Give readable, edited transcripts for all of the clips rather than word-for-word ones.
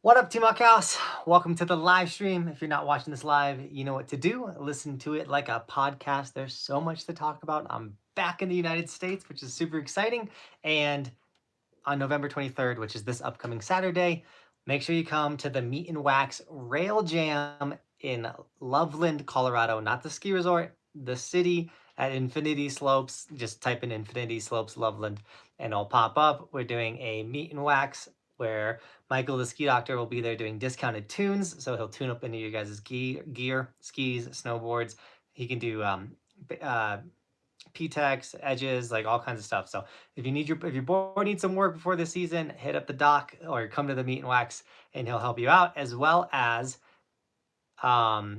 What up, Team Buckhouse? Welcome to the live stream. If you're not watching this live, you know what to do. Listen to it like a podcast. There's so much to talk about. I'm back in the United States, which is super exciting. And on November 23rd, which is this upcoming Saturday, make sure you come to the Meet and Wax Rail Jam in Loveland, Colorado. Not the ski resort, the city at Infinity Slopes. Just type in Infinity Slopes Loveland and it'll pop up. We're doing a Meet and Wax where Michael, the ski doctor, will be there doing discounted tunes. So he'll tune up any of your guys' gear, skis, snowboards. He can do P-Tex, edges, like all kinds of stuff. So if your board needs some work before the season, hit up the doc or come to the Meet and Wax and he'll help you out, as well as we're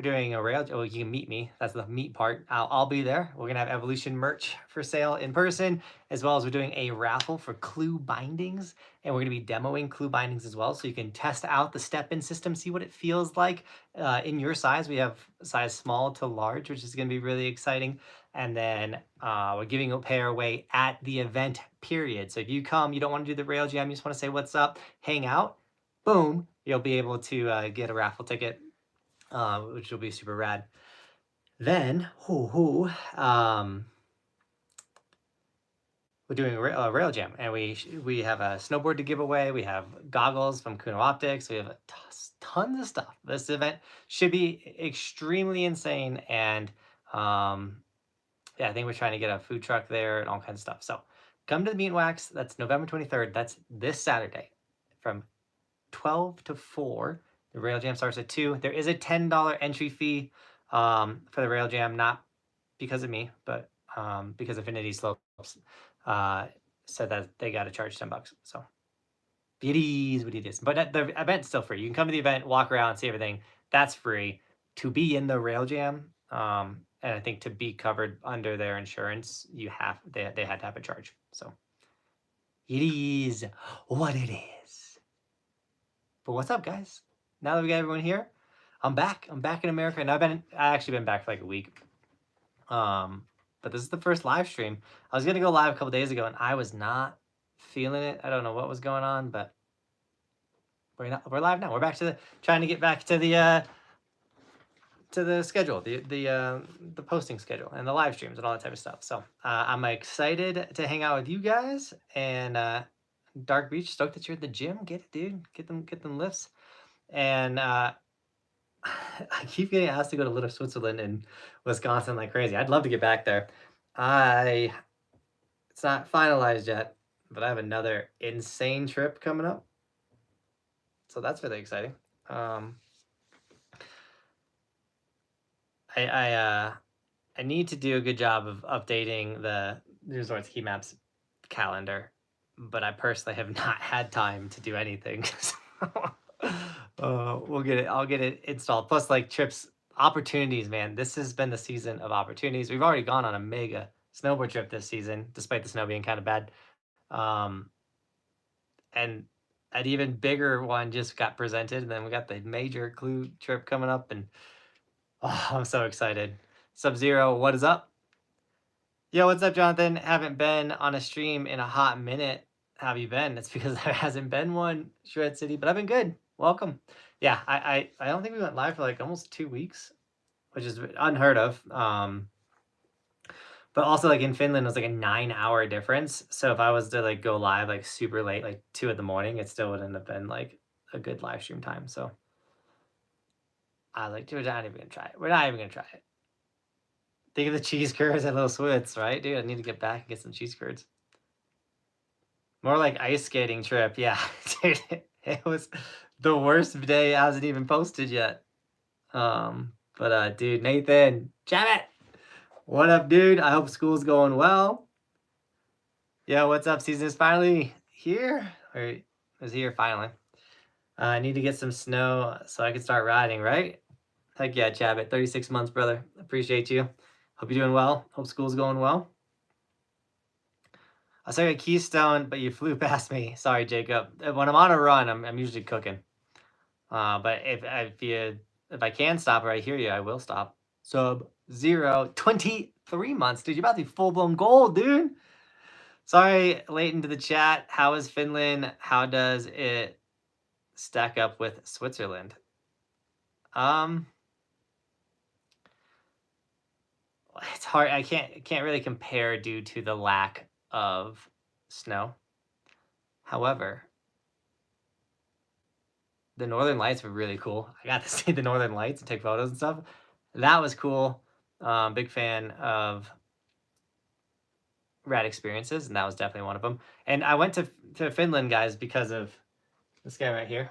doing a rail. Oh, you can meet me. That's the meet part. I'll be there. We're gonna have Evolution merch for sale in person, as well as we're doing a raffle for clue bindings, and we're gonna be demoing clue bindings as well, so you can test out the step-in system, see what it feels like in your size. We have size small to large, which is gonna be really exciting. And then we're giving a pair away at the event period. So if you come, you don't want to do the rail jam, you just want to say what's up, hang out, boom, you'll be able to get a raffle ticket, which will be super rad. Then, we're doing a rail jam, and we have a snowboard to give away. We have goggles from Kuno Optics. We have tons of stuff. This event should be extremely insane, and yeah, I think we're trying to get a food truck there and all kinds of stuff. So come to the Meet and Wax. That's November 23rd. That's this Saturday from 12 to 4. The Rail Jam starts at 2. There is a $10 entry fee for the Rail Jam, not because of me, but because Infinity Slopes said that they got to charge $10. So it is what it is. But the event's still free. You can come to the event, walk around, see everything. That's free. To be in the Rail Jam, and I think to be covered under their insurance, they had to have a charge. So it is what it is. But what's up, guys? Now that we got everyone here, I'm back. I'm back in America, and I actually been back for like a week. But this is the first live stream. I was gonna go live a couple days ago, and I was not feeling it. I don't know what was going on, but we're live now. We're back to trying to get back to the schedule, the posting schedule, and the live streams and all that type of stuff. So I'm excited to hang out with you guys. And Dark Beach, stoked that you're at the gym. Get it, dude. Get them lifts. And I keep getting asked to go to Little Switzerland and Wisconsin like crazy. I'd love to get back there. It's not finalized yet, but I have another insane trip coming up. So that's really exciting. I need to do a good job of updating the resort ski maps calendar, but I personally have not had time to do anything. We'll get it. I'll get it installed. Plus, like trips, opportunities, man. This has been the season of opportunities. We've already gone on a mega snowboard trip this season, despite the snow being kind of bad. And an even bigger one just got presented, and then we got the major clue trip coming up, and oh, I'm so excited. Sub-Zero, what is up? Yo, what's up, Jonathan? Haven't been on a stream in a hot minute. How have you been? It's because there hasn't been one, Shred City, but I've been good. Welcome. Yeah, I don't think we went live for like almost 2 weeks, which is unheard of. But also like in Finland, it was like a 9-hour difference. So if I was to like go live like super late, like 2 in the morning, it still wouldn't have been like a good live stream time. So I was like, dude, we're not even gonna try it. We're not even gonna try it. Think of the cheese curds at Little Switz, right? Dude, I need to get back and get some cheese curds. More like ice skating trip. Yeah, dude, it was the worst day. Hasn't even posted yet. Dude, Nathan, jam it. What up, dude? I hope school's going well. Yeah, what's up? Season is finally here. Or is here finally. I need to get some snow so I can start riding, right? Heck yeah, Chabot. 36 months, brother. Appreciate you. Hope you're doing well. Hope school's going well. I saw you at Keystone, but you flew past me. Sorry, Jacob. When I'm on a run, I'm usually cooking. But if I can stop or I hear you, I will stop. Sub-Zero, 23 months. Dude, you're about to be full-blown gold, dude. Sorry, late into the chat. How is Finland? How does it stack up with Switzerland? It's hard. I can't really compare due to the lack of snow. However, the Northern Lights were really cool. I got to see the Northern Lights and take photos and stuff. That was cool. Big fan of rad experiences, and that was definitely one of them. And I went to Finland, guys, because of this guy right here,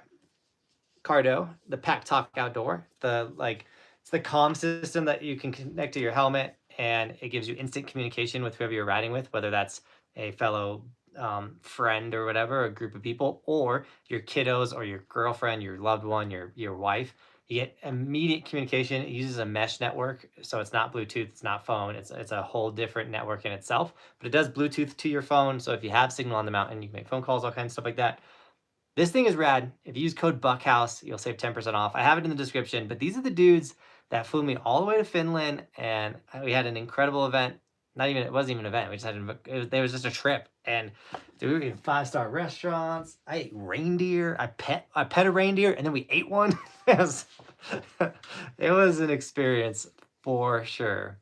Cardo, the Pack Talk Outdoor. It's the comm system that you can connect to your helmet, and it gives you instant communication with whoever you're riding with, whether that's a fellow friend or whatever, a group of people, or your kiddos or your girlfriend, your loved one, your wife. You get immediate communication. It uses a mesh network, so it's not Bluetooth, it's not phone. It's a whole different network in itself, but it does Bluetooth to your phone. So if you have signal on the mountain, you can make phone calls, all kinds of stuff like that. This thing is rad. If you use code Buckhouse, you'll save 10% off. I have it in the description, but these are the dudes that flew me all the way to Finland, and we had an incredible event. It wasn't even an event. We just had, there was just a trip, and dude, we were in 5-star restaurants. I ate reindeer. I pet a reindeer, and then we ate one. it was an experience for sure.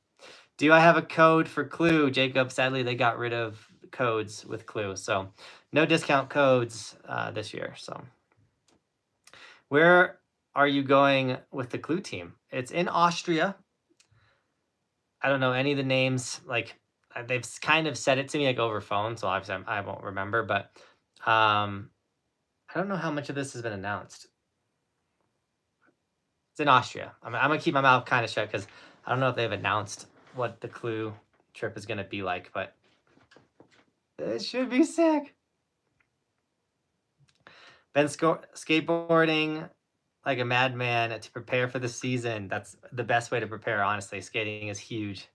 Do I have a code for Clue, Jacob? Sadly, they got rid of codes with Clue, so no discount codes this year. So, where are you going with the Clue team? It's in Austria. I don't know any of the names. Like they've kind of said it to me like over phone, so obviously I won't remember. But I don't know how much of this has been announced. It's in Austria. I'm gonna keep my mouth kind of shut because I don't know if they've announced what the Clue trip is gonna be like, but it should be sick. Been skateboarding like a madman to prepare for the season. That's the best way to prepare, honestly. Skating is huge.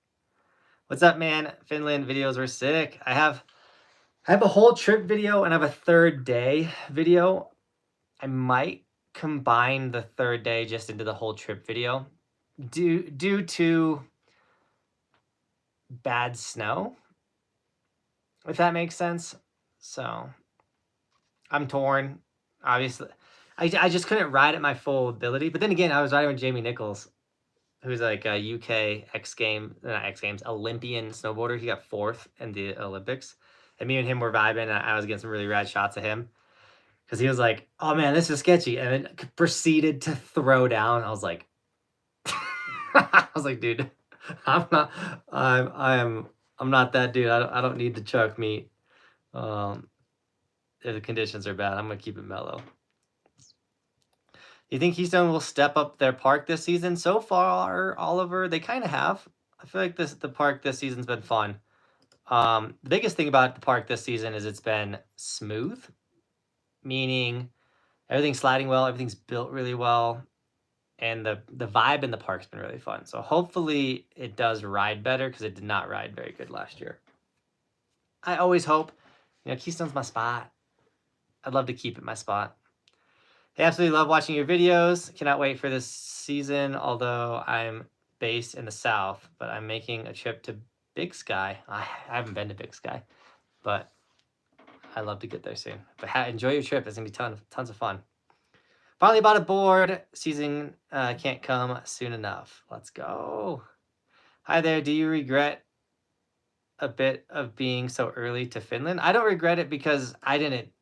What's up, man? Finland videos were sick. I have a whole trip video and I have a third day video. I might combine the third day just into the whole trip video due to bad snow, if that makes sense. So I'm torn. Obviously, I just couldn't ride at my full ability. But then again, I was riding with Jamie Nichols, who's like a UK Olympian snowboarder. He got 4th in the Olympics. And me and him were vibing, and I was getting some really rad shots of him. Because he was like, oh man, this is sketchy. And then proceeded to throw down. I was like, dude, I'm not that dude. I don't need to chuck meat. If the conditions are bad, I'm gonna keep it mellow. You think Keystone will step up their park this season? So far, Oliver, they kind of have. I feel like the park this season's been fun. The biggest thing about the park this season is it's been smooth, meaning everything's sliding well, everything's built really well, and the vibe in the park's been really fun. So hopefully it does ride better because it did not ride very good last year. I always hope, Keystone's my spot. I'd love to keep it my spot. I absolutely love watching your videos. Cannot wait for this season, although I'm based in the South, but I'm making a trip to Big Sky. I haven't been to Big Sky, but I love to get there soon. But enjoy your trip. It's going to be tons of fun. Finally bought a board. Season can't come soon enough. Let's go. Hi there. Do you regret a bit of being so early to Finland? I don't regret it because I didn't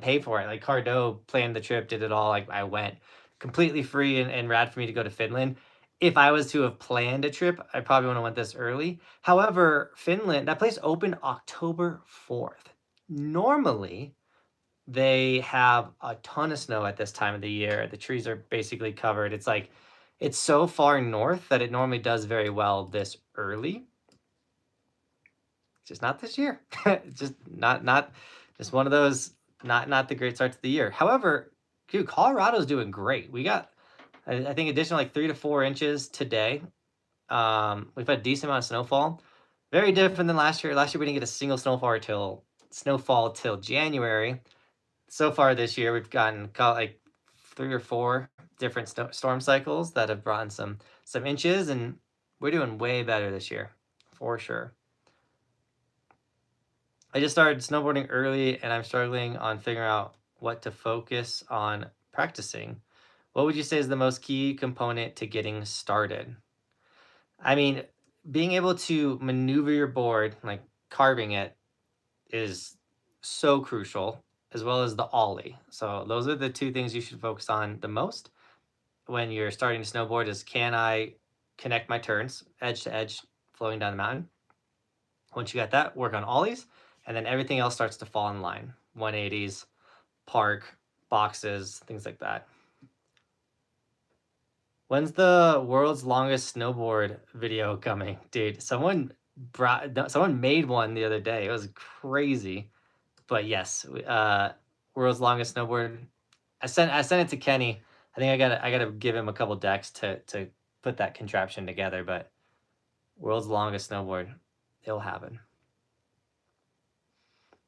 pay for it. Like Cardo planned the trip, did it all. Like I went completely free and rad for me to go to Finland. If I was to have planned a trip, I probably wouldn't have went this early. However, Finland, that place opened October 4th. Normally, they have a ton of snow at this time of the year. The trees are basically covered. It's so far north that it normally does very well this early. Just not this year. Just not just one of those not the great starts to the year. However, dude, Colorado's doing great. We got I think additional like 3 to 4 inches today. We've had a decent amount of snowfall. Very different than last year. Last year we didn't get a single snowfall till January. So far this year we've gotten like 3 or 4 different storm cycles that have brought in some inches, and we're doing way better this year for sure. I just started snowboarding early and I'm struggling on figuring out what to focus on practicing, what would you say is the most key component to getting started? I mean, being able to maneuver your board, like carving it, is so crucial, as well as the ollie. So those are the two things you should focus on the most when you're starting to snowboard is, can I connect my turns edge to edge flowing down the mountain? Once you got that, work on ollies, and then everything else starts to fall in line. 180s, park, boxes, things like that. When's the world's longest snowboard video coming? Dude, someone made one the other day. It was crazy. But yes, world's longest snowboard. I sent it to Kenny. I think I gotta give him a couple decks to put that contraption together, but world's longest snowboard, it'll happen.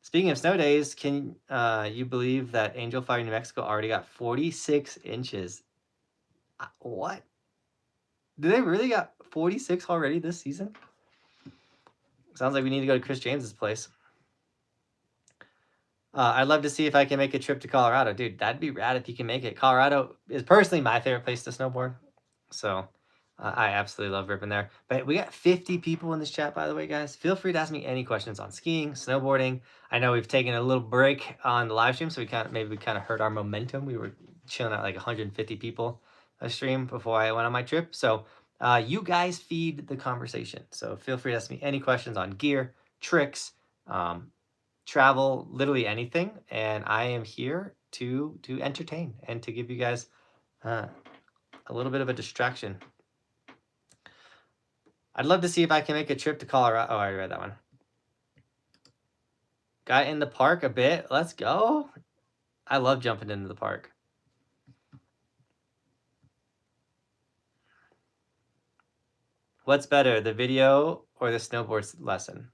Speaking of snow days, can you believe that Angel Fire, New Mexico already got 46 inches? What? Did they really got 46 already this season? Sounds like we need to go to Chris James's place. I'd love to see if I can make a trip to Colorado. Dude, that'd be rad if you can make it. Colorado is personally my favorite place to snowboard. So I absolutely love ripping there. But we got 50 people in this chat, by the way, guys. Feel free to ask me any questions on skiing, snowboarding. I know we've taken a little break on the live stream, so we kind of hurt our momentum. We were chilling at like 150 people a stream before I went on my trip. So you guys feed the conversation. So feel free to ask me any questions on gear, tricks, travel, literally anything, and I am here to entertain and to give you guys a little bit of a distraction. I'd love to see if I can make a trip to Colorado. Oh, I already read that one. Got in the park a bit. Let's go. I love jumping into the park. What's better, the video or the snowboard lesson?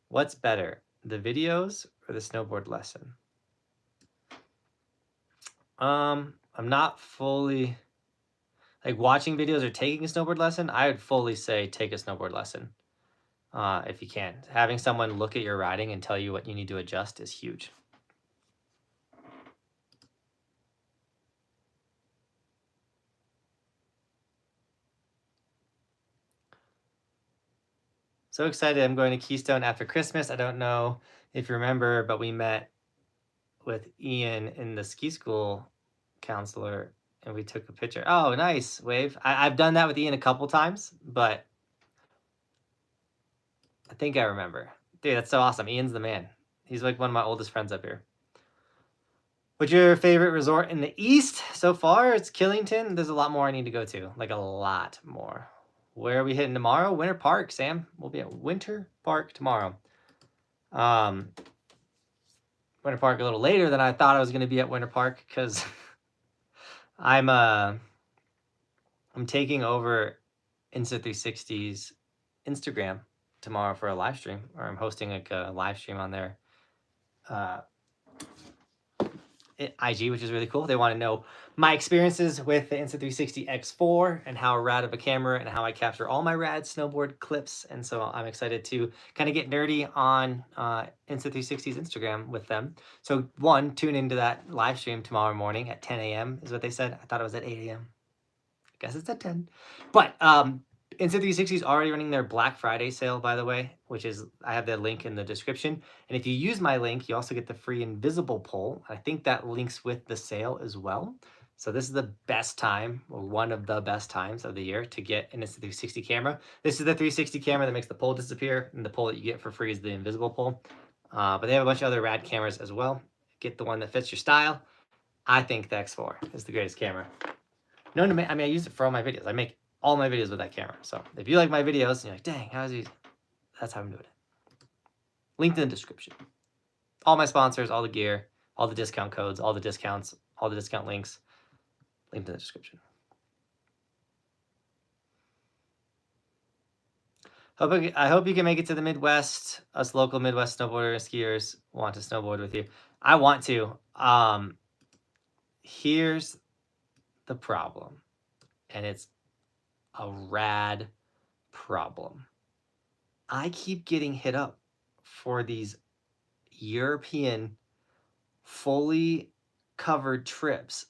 What's better, the videos or the snowboard lesson? I'm not fully like watching videos or taking a snowboard lesson. I would fully say take a snowboard lesson if you can. Having someone look at your riding and tell you what you need to adjust is huge. So excited. I'm going to Keystone after Christmas. I don't know if you remember, but we met with Ian in the ski school counselor and we took a picture. Oh, nice, Wave. I've done that with Ian a couple times, but I think I remember. Dude, that's so awesome. Ian's the man. He's like one of my oldest friends up here. What's your favorite resort in the East so far? It's Killington. There's a lot more I need to go to, like a lot more. Where are we hitting tomorrow? Winter Park, Sam. We'll be at Winter Park tomorrow. Winter Park a little later than I thought I was going to be at Winter Park because I'm taking over Insta360's Instagram tomorrow for a live stream, or I'm hosting like a live stream on their IG, which is really cool. They want to know my experiences with the Insta360 X4 and how rad of a camera and how I capture all my rad snowboard clips. And so I'm excited to kind of get nerdy on Insta360's Instagram with them. So one, tune into that live stream tomorrow morning at 10 a.m. is what they said. I thought it was at 8 a.m. I guess it's at 10. But Insta360 is already running their Black Friday sale, by the way, which is, I have the link in the description. And if you use my link, you also get the free invisible pole. I think that links with the sale as well. So this is the best time, or one of the best times of the year to get an Insta360 camera. This is the 360 camera that makes the pole disappear, and the pole that you get for free is the invisible pole. But they have a bunch of other rad cameras as well. Get the one that fits your style. I think the X4 is the greatest camera. No, I mean, I use it for all my videos. I make all my videos with that camera. So if you like my videos and you're like, dang, how's he? That's how I'm doing it. Linked in the description. All my sponsors, all the gear, all the discount codes, all the discounts, all the discount links, linked in the description. I hope you can make it to the Midwest. Us local Midwest snowboarders, skiers want to snowboard with you. I want to. Here's the problem, and it's a rad problem. I keep getting hit up for these European fully covered trips,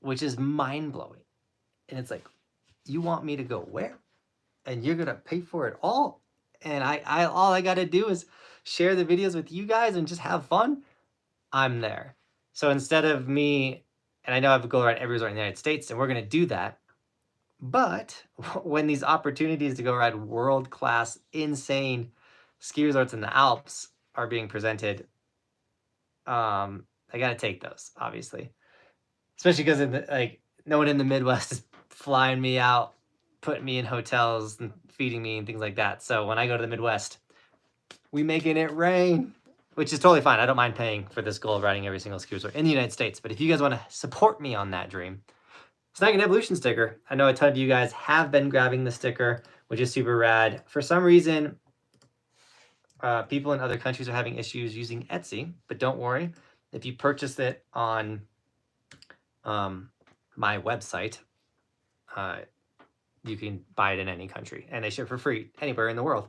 which is mind-blowing. And it's like, you want me to go where? And you're gonna pay for it all? And I all I gotta do is share the videos with you guys and just have fun. I'm there. So instead of me, and I know I have to go around every resort in the United States, and we're gonna do that. But when these opportunities to go ride world-class, insane ski resorts in the Alps are being presented, I gotta take those, obviously. Especially because like no one in the Midwest is flying me out, putting me in hotels and feeding me and things like that. So when I go to the Midwest, we making it rain, which is totally fine. I don't mind paying for this goal of riding every single ski resort in the United States. But if you guys want to support me on that dream, snag an Evolution sticker. I know a ton of you guys have been grabbing the sticker, which is super rad. For some reason, people in other countries are having issues using Etsy, but don't worry. If you purchase it on my website, you can buy it in any country, and they ship for free anywhere in the world.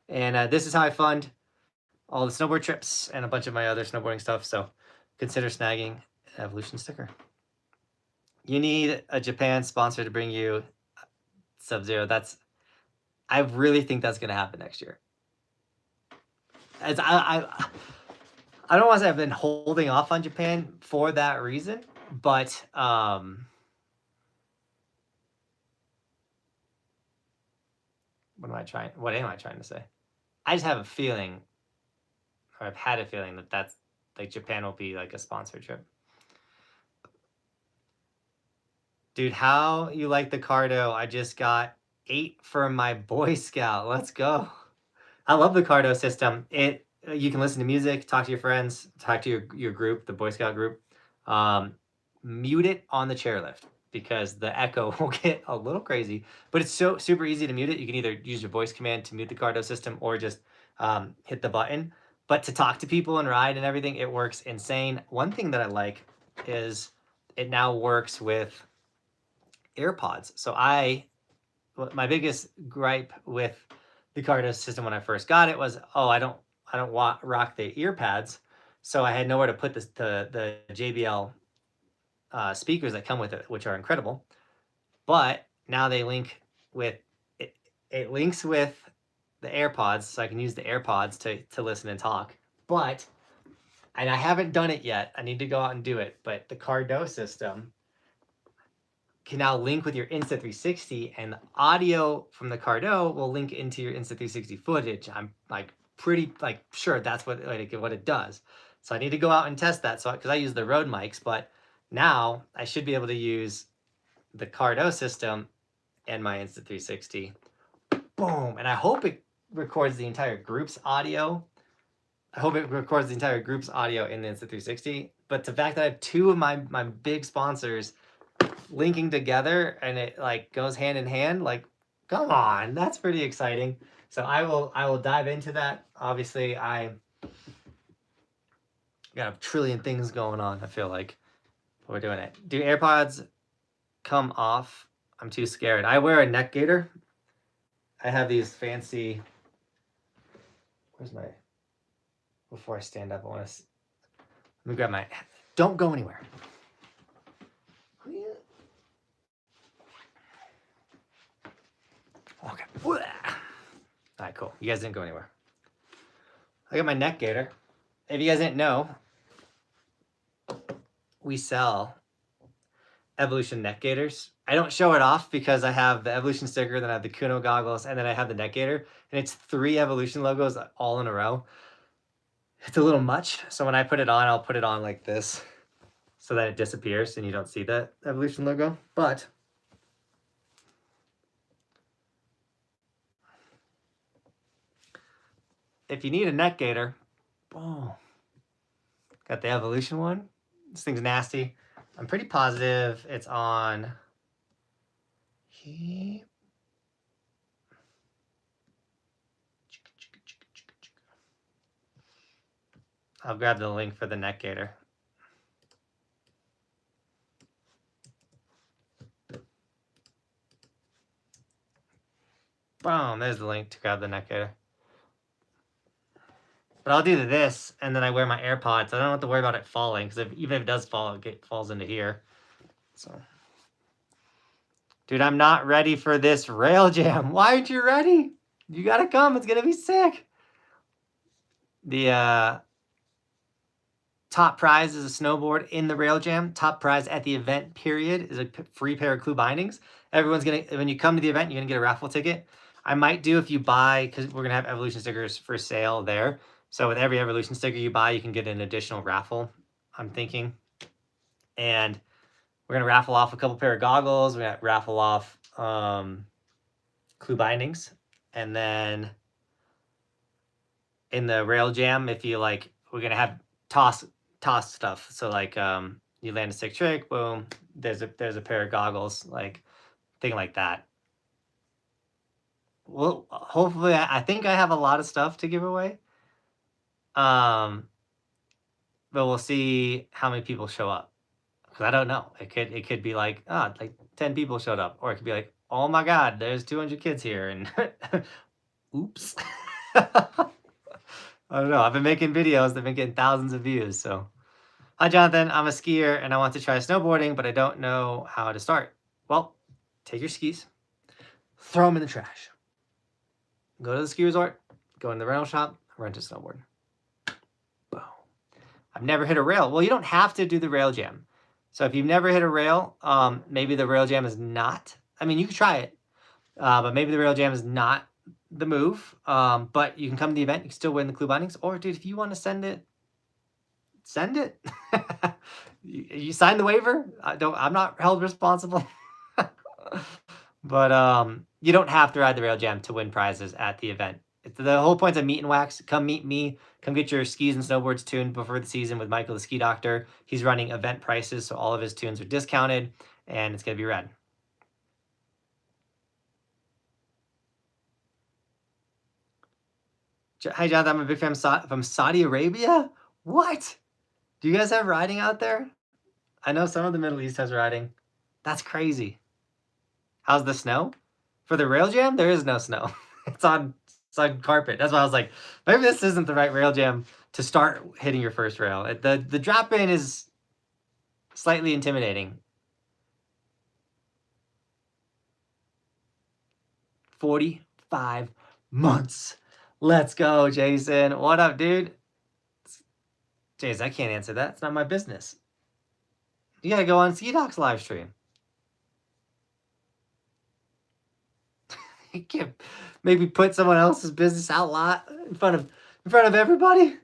And this is how I fund all the snowboard trips and a bunch of my other snowboarding stuff. So consider snagging an Evolution sticker. You need a Japan sponsor to bring you Sub-Zero. I really think that's going to happen next year. As I don't want to say I've been holding off on Japan for that reason, but what am I trying to say? I just have a feeling, or I've had a feeling that's like Japan will be like a sponsored trip. Dude, how you like the Cardo? I just got 8 for my Boy Scout. Let's go. I love the Cardo system. You can listen to music, talk to your friends, talk to your group, the Boy Scout group. Mute it on the chairlift because the echo will get a little crazy. But it's so super easy to mute it. You can either use your voice command to mute the Cardo system or just hit the button. But to talk to people and ride and everything, it works insane. One thing that I like is it now works with AirPods. So my biggest gripe with the Cardo system when I first got it was, I don't rock the ear pads, so I had nowhere to put the JBL speakers that come with it, which are incredible. But now they link with it. It links with the AirPods, so I can use the AirPods to listen and talk. And I haven't done it yet. I need to go out and do it. But the Cardo system can now link with your Insta360, and the audio from the Cardo will link into your Insta360 footage. I'm pretty sure that's what it does. So I need to go out and test that. Because I use the Rode mics, but now I should be able to use the Cardo system and my Insta360. Boom! And I hope it records the entire group's audio. I hope it records the entire group's audio in the Insta360. But the fact that I have 2 of my big sponsors linking together and it goes hand in hand, come on, that's pretty exciting. So I will dive into that. Obviously, I got a trillion things going on. I feel like we're doing it. Do AirPods come off? I'm too scared. I wear a neck gaiter. I have these fancy. Before I stand up, let me grab my. Don't go anywhere. Okay. All right, cool. You guys didn't go anywhere. I got my neck gaiter. If you guys didn't know, we sell Evolution neck gaiters. I don't show it off because I have the Evolution sticker, then I have the Kuno goggles, and then I have the neck gaiter, and it's 3 Evolution logos all in a row. It's a little much, so when I put it on, I'll put it on like this so that it disappears and you don't see the Evolution logo. But if you need a neck gaiter, boom. Got the Evolution one. This thing's nasty. I'm pretty positive it's on here. I'll grab the link for the neck gaiter. Boom, there's the link to grab the neck gaiter. But I'll do this, and then I wear my AirPods. I don't have to worry about it falling, because even if it does fall, it falls into here. So, dude, I'm not ready for this rail jam. Why aren't you ready? You gotta come. It's gonna be sick. The top prize is a snowboard in the rail jam. Top prize at the event period is a free pair of Clue bindings. Everyone's gonna, when you come to the event, you're gonna get a raffle ticket. I might do, if you buy, because we're gonna have Evolution stickers for sale there. So with every Evolution sticker you buy, you can get an additional raffle, I'm thinking. And we're gonna raffle off a couple pair of goggles. We're gonna raffle off Clue bindings. And then in the rail jam, if you like, we're gonna have toss stuff. So like you land a sick trick, boom, there's a pair of goggles, like thing like that. Well, hopefully, I think I have a lot of stuff to give away. But we'll see how many people show up, because I don't know. It could be like, like 10 people showed up, or it could be like, oh my god, there's 200 kids here, and oops. I don't know. I've been making videos that have been getting thousands of views. So, hi Jonathan, I'm a skier and I want to try snowboarding, but I don't know how to start. Well, take your skis, throw them in the trash. Go to the ski resort, go in the rental shop, rent a snowboard. Boom. I've never hit a rail. Well, you don't have to do the rail jam. So if you've never hit a rail, maybe the rail jam is not, I mean, you could try it, but maybe the rail jam is not the move. But you can come to the event, you can still win the Clue bindings. Or dude, if you want to send it, send it. You sign the waiver. I'm not held responsible. But you don't have to ride the rail jam to win prizes at the event. The whole point's a meet and wax. Come meet me. Come get your skis and snowboards tuned before the season with Michael, the ski doctor. He's running event prices, so all of his tunes are discounted, and it's gonna be rad. Hi, Jonathan. I'm a big fan from Saudi Arabia. What? Do you guys have riding out there? I know some of the Middle East has riding. That's crazy. How's the snow? For the rail jam, there is no snow. It's on carpet. That's why I was like, maybe this isn't the right rail jam to start hitting your first rail. The drop in is slightly intimidating. 45 months. Let's go, Jason. What up, dude? Jason, I can't answer that. It's not my business. You gotta go on Ski Doc's live stream. You can't maybe put someone else's business out loud in front of everybody.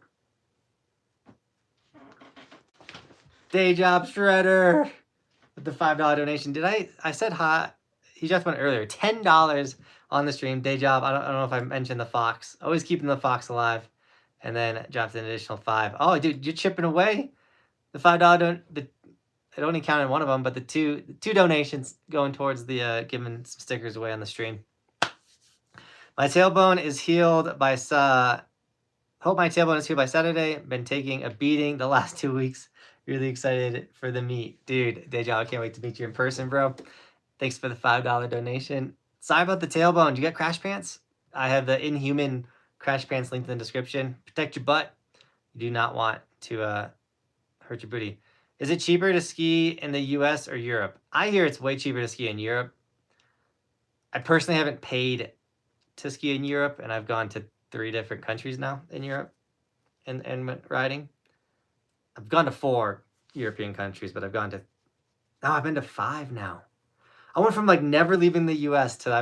Day Job Shredder with the $5 donation. Did I said hi? He just went earlier. $10 on the stream. Day Job. I don't know if I mentioned the Fox. Always keeping the Fox alive. And then dropped an additional $5. Oh, dude, you're chipping away. The $5 it only counted one of them, but the two donations going towards the giving some stickers away on the stream. My tailbone is healed by hope my tailbone is healed by Saturday. Been taking a beating the last 2 weeks. Really excited for the meet. Dude, Deja, I can't wait to meet you in person, bro. Thanks for the $5 donation. Sorry about the tailbone. Do you got crash pants? I have the Inhuman crash pants linked in the description. Protect your butt. You do not want to hurt your booty. Is it cheaper to ski in the US or Europe? I hear it's way cheaper to ski in Europe. I personally haven't paid to ski in Europe, and I've gone to 3 different countries now in Europe and riding. I've gone to 4 European countries, but I've been to 5 now. I went from like never leaving the US to I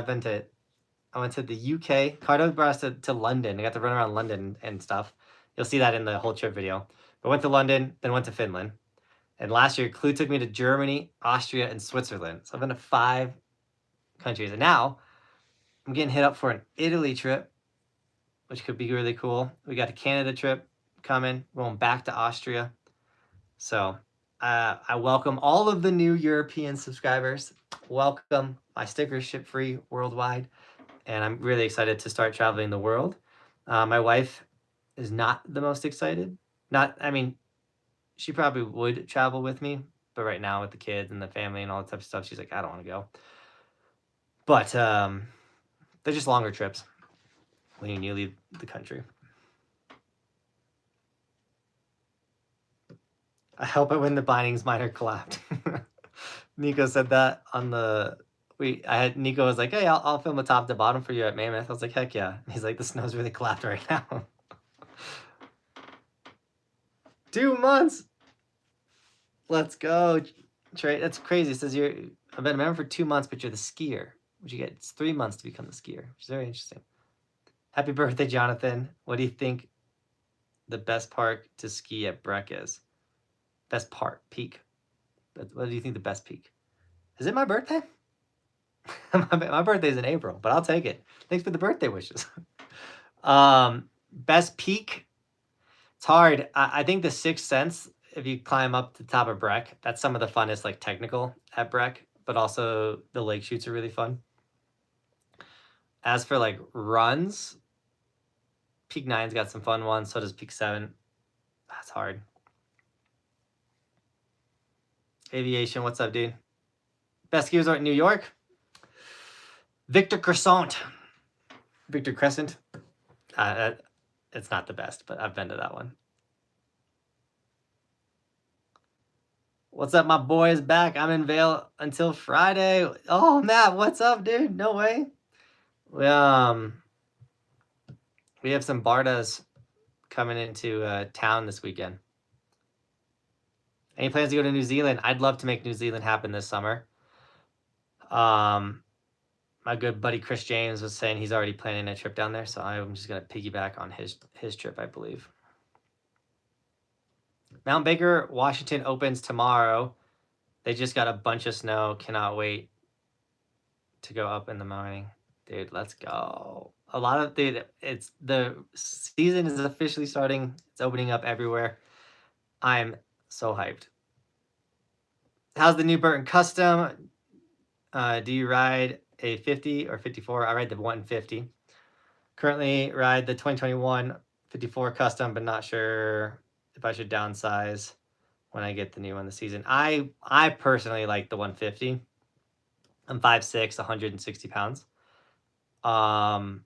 went to the UK. Cardo brought us to London. I got to run around London and stuff. You'll see that in the whole trip video. But went to London, then went to Finland. And last year, Clue took me to Germany, Austria, and Switzerland. So I've been to 5 countries. And now I'm getting hit up for an Italy trip, which could be really cool. We got a Canada trip coming, going back to Austria. So I welcome all of the new European subscribers. Welcome. My stickers ship free worldwide. And I'm really excited to start traveling the world. My wife is not the most excited. She probably would travel with me, but right now with the kids and the family and all that type of stuff, she's like, I don't want to go. But they're just longer trips when you leave the country. I hope I win the bindings. Mine are collapsed. Nico said that on the Nico was like, hey, I'll film the top to bottom for you at Mammoth. I was like, heck yeah. He's like, the snow's really collapsed right now. 2 months. Let's go. Trey, that's crazy. It says I've been a member for 2 months, but you're the skier. What you get? It's 3 months to become the skier, which is very interesting. Happy birthday, Jonathan. What do you think the best park to ski at Breck is? Best peak. What do you think the best peak? Is it my birthday? My birthday's in April, but I'll take it. Thanks for the birthday wishes. Best peak. It's hard. I think the Sixth Sense, if you climb up the top of Breck, that's some of the funnest, like technical at Breck, but also the lake shoots are really fun. As for like runs, Peak 9's got some fun ones. So does Peak 7. That's hard. Aviation, what's up, dude? Best ski resort in New York? Victor Crescent. Victor Crescent. It's not the best, but I've been to that one. What's up, my boy is back. I'm in Vail until Friday. Oh, Matt, what's up, dude? No way. We have some Bardas coming into town this weekend. Any plans to go to New Zealand? I'd love to make New Zealand happen this summer. My good buddy Chris James was saying he's already planning a trip down there, so I'm just gonna piggyback on his trip, I believe. Mount Baker, Washington opens tomorrow. They just got a bunch of snow. Cannot wait to go up in the morning. Dude, let's go. The season is officially starting. It's opening up everywhere. I'm so hyped. How's the new Burton Custom? Do you ride a 50 or 54? I ride the 150. Currently ride the 2021 54 Custom, but not sure if I should downsize when I get the new one this season. I personally like the 150. I'm 5'6", 160 pounds. I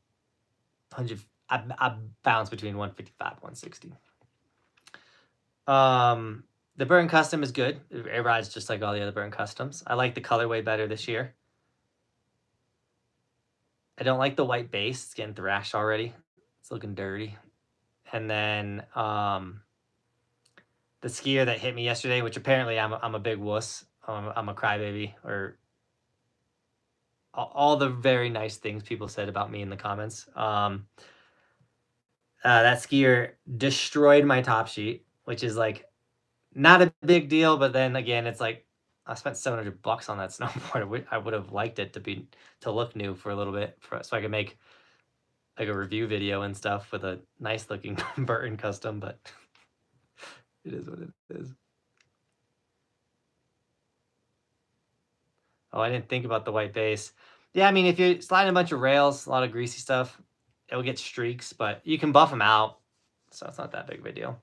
bounce between 155 and 160. The Burton Custom is good. It rides just like all the other Burton Customs. I like the colorway better this year. I don't like the white base. It's getting thrashed already. It's looking dirty. And then the skier that hit me yesterday, which apparently I'm a big wuss. I'm a crybaby, or all the very nice things people said about me in the comments. That skier destroyed my top sheet, which is like not a big deal, but then again, it's like I spent $700 on that snowboard. I would have liked it to look new for a little bit, so I could make like a review video and stuff with a nice looking Burton Custom, but it is what it is. Oh, I didn't think about the white base. Yeah, I mean, if you're sliding a bunch of rails, a lot of greasy stuff, it'll get streaks, but you can buff them out, so it's not that big of a deal.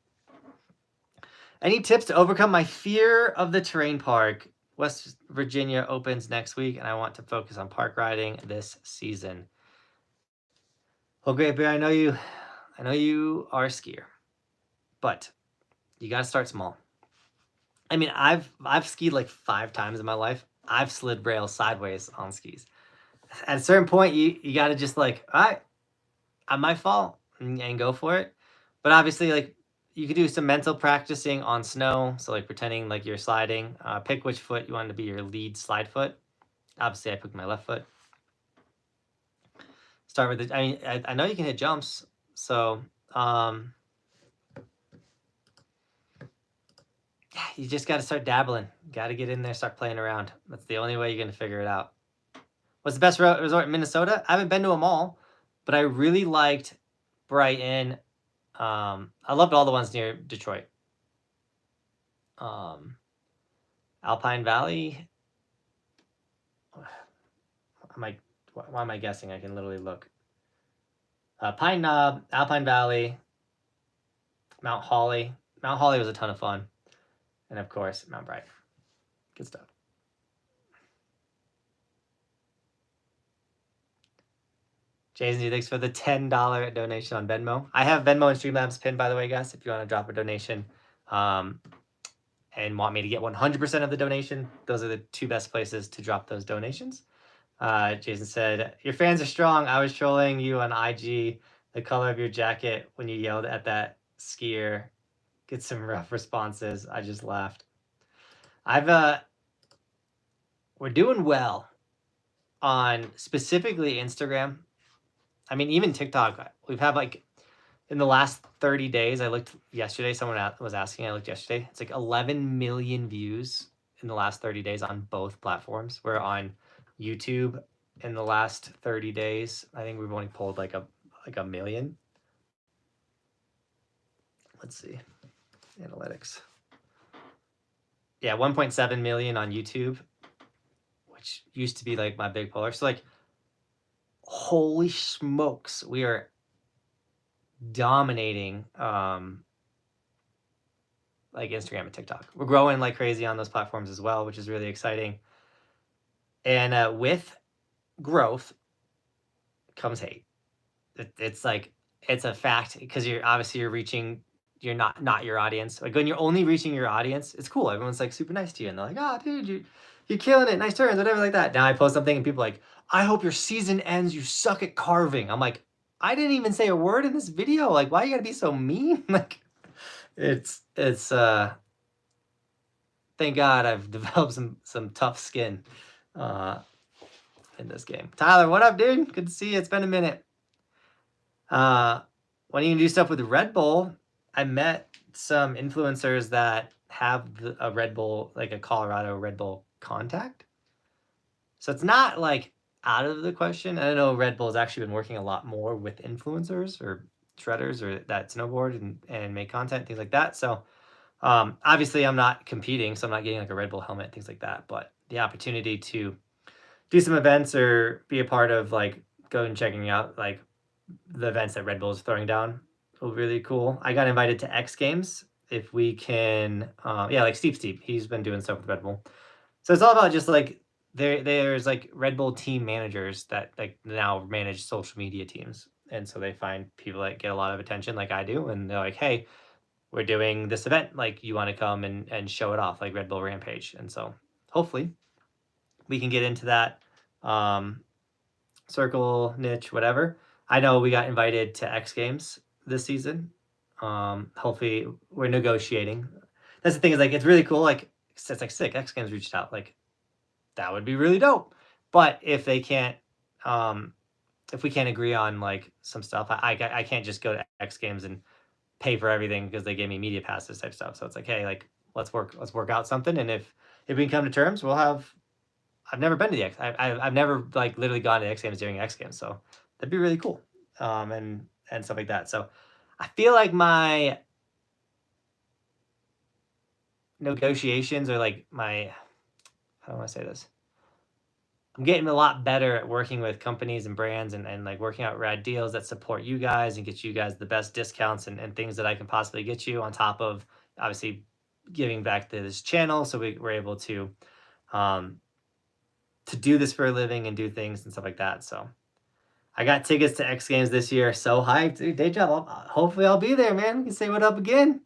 Any tips to overcome my fear of the terrain park? West Virginia opens next week, and I want to focus on park riding this season. Well, Great Bear, I know you are a skier, but you got to start small. I mean, I've skied like 5 times in my life. I've slid rails sideways on skis. At a certain point, you got to just like, all right, I might fall and go for it. But obviously, like, you could do some mental practicing on snow. So like pretending like you're sliding. Pick which foot you want to be your lead slide foot. Obviously, I picked my left foot. Start with I know you can hit jumps. So you just got to start dabbling. Got to get in there, start playing around. That's the only way you're going to figure it out. What's the best resort in Minnesota? I haven't been to them all, but I really liked Brighton. I loved all the ones near Detroit. Alpine Valley. Why am I guessing? I can literally look. Pine Knob, Alpine Valley, Mount Holly. Mount Holly was a ton of fun. And of course, Mount Bright. Good stuff. Jason, thanks for the $10 donation on Venmo. I have Venmo and Streamlabs pinned, by the way, guys, if you want to drop a donation. and want me to get 100% of the donation, those are the two best places to drop those donations. Jason said, your fans are strong. I was trolling you on IG. The color of your jacket when you yelled at that skier. Get some rough responses. I just laughed. We're doing well on specifically Instagram. I mean, even TikTok. We've had like in the last 30 days, I looked yesterday, someone was asking, I looked yesterday. It's like 11 million views in the last 30 days on both platforms. We're on YouTube in the last 30 days. I think we've only pulled like a million. Let's see. Analytics. Yeah, 1.7 million on YouTube, which used to be like my big puller. So like, holy smokes, we are dominating like Instagram and TikTok. We're growing like crazy on those platforms as well, which is really exciting. And with growth comes hate. It's like, it's a fact, because you're reaching, you're not your audience. Like when you're only reaching your audience, it's cool. Everyone's like super nice to you and they're like, oh dude, you're killing it, nice turns, whatever, like that. Now I post something and people are like, I hope your season ends, you suck at carving. I'm like, I didn't even say a word in this video. Like, why you gotta be so mean? Like, it's thank God I've developed some tough skin in this game. Tyler, what up, dude? Good to see you. It's been a minute. When are you gonna do stuff with Red Bull? I met some influencers that have a Red Bull, like a Colorado Red Bull contact. So it's not like out of the question. I know Red Bull has actually been working a lot more with influencers or shredders or that snowboard and make content, things like that. So obviously I'm not competing, so I'm not getting like a Red Bull helmet, things like that. But the opportunity to do some events or be a part of like going and checking out like the events that Red Bull is throwing down will be really cool. I got invited to X Games. If we can, yeah, like Steve, he's been doing stuff with Red Bull. So it's all about just like, there's like Red Bull team managers that like now manage social media teams. And so they find people that get a lot of attention like I do. And they're like, hey, we're doing this event. Like, you want to come and show it off, like Red Bull Rampage. And so hopefully we can get into that circle, niche, whatever. I know we got invited to X Games this season. Hopefully we're negotiating. That's the thing, is like, it's really cool. Like, it's like sick. X Games reached out. Like, that would be really dope. But if they can't, if we can't agree on like some stuff, I can't just go to X Games and pay for everything because they gave me media passes type stuff. So it's like, hey, like, let's work out something. And if we can come to terms, we'll have. I've never been to the X. I've never like literally gone to X Games during X Games, so that'd be really cool, and stuff like that. So I feel like my negotiations are like my, how do I say this? I'm getting a lot better at working with companies and brands and like working out rad deals that support you guys and get you guys the best discounts and things that I can possibly get you, on top of obviously giving back to this channel. So we're able to do this for a living and do things and stuff like that. So I got tickets to X Games this year. So hyped, dude. Day job. Hopefully I'll be there, man. We can say what up again.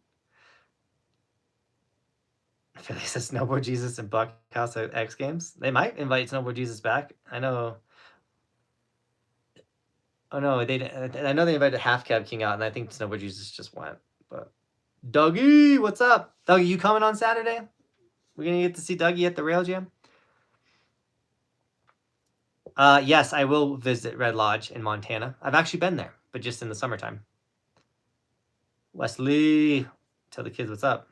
I feel like says Snowboard Jesus and Buckhouse at X Games. They might invite Snowboard Jesus back. I know. Oh no, I know they invited Half Cab King out, and I think Snowboard Jesus just went. But Dougie, what's up? Dougie, you coming on Saturday? We're gonna get to see Dougie at the Rail Jam. Yes, I will visit Red Lodge in Montana. I've actually been there, but just in the summertime. Wesley, tell the kids what's up.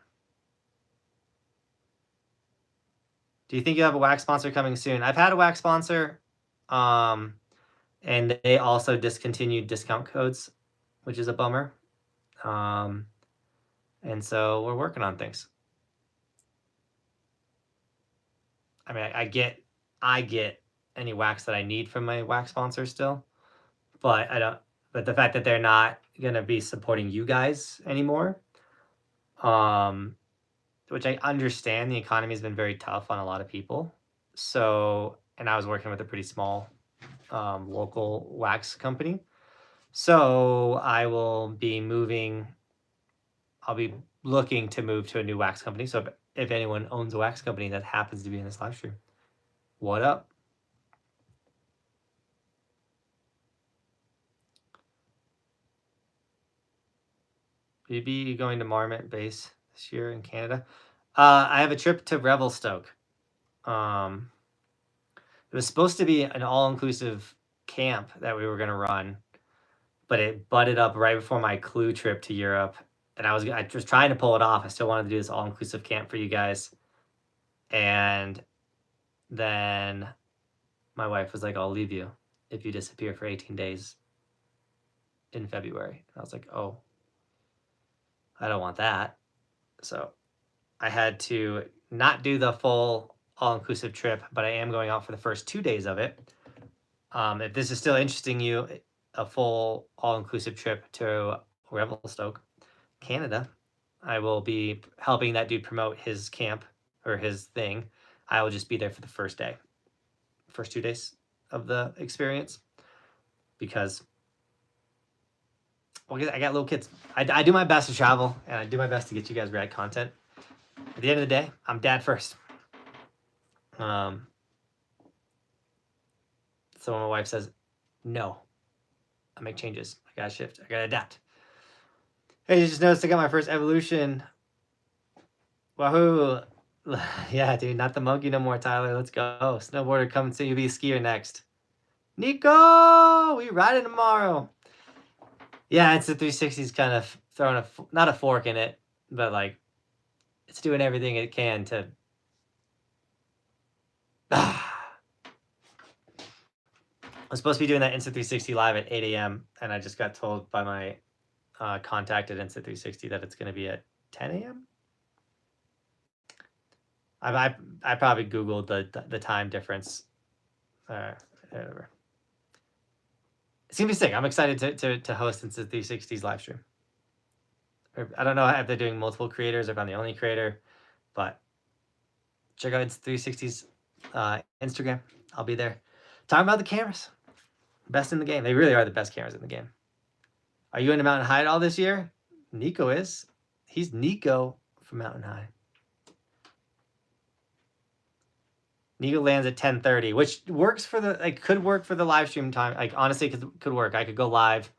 Do you think you have a wax sponsor coming soon? I've had a wax sponsor, and they also discontinued discount codes, which is a bummer. And so we're working on things. I mean, I get any wax that I need from my wax sponsor still, but but the fact that they're not gonna be supporting you guys anymore, which I understand, the economy has been very tough on a lot of people. So, and I was working with a pretty small local wax company. So I will be moving. I'll be looking to move to a new wax company. So if anyone owns a wax company that happens to be in this live stream, what up? Maybe going to Marmot Base this year in Canada. I have a trip to Revelstoke. It was supposed to be an all-inclusive camp that we were going to run, but it butted up right before my Clue trip to Europe. And I was trying to pull it off. I still wanted to do this all-inclusive camp for you guys. And then my wife was like, I'll leave you if you disappear for 18 days in February. And I was like, oh, I don't want that. So I had to not do the full all-inclusive trip, but I am going out for the first 2 days of it. If this is still interesting you, a full all-inclusive trip to Revelstoke, Canada, I will be helping that dude promote his camp or his thing. I will just be there for the first day, first 2 days of the experience, because well, I got little kids. I do my best to travel, and I do my best to get you guys rad content. At the end of the day, I'm dad first. So when my wife says, no, I make changes. I gotta shift. I gotta adapt. Hey, you just noticed I got my first evolution. Wahoo. Yeah, dude, not the monkey no more, Tyler. Let's go. Snowboarder coming to be a skier next. Nico, we riding tomorrow. Yeah, it's the 360's kind of throwing not a fork in it, but like it's doing everything it can to. I'm supposed to be doing that Insta360 live at 8 a.m. and I just got told by my contact at Insta360 that it's going to be at 10 a.m. I probably Googled the time difference. Whatever. It's gonna be sick. I'm excited to host Insta360's live stream. I don't know if they're doing multiple creators or if I'm the only creator, but check out Insta360's Instagram. I'll be there talking about the cameras. Best in the game. They really are the best cameras in the game. Are you into Mountain High at all this year? Nico is. He's Nico from Mountain High. Nico lands at 10:30, which works for the could work for the live stream time. Like honestly, could work. I could go live,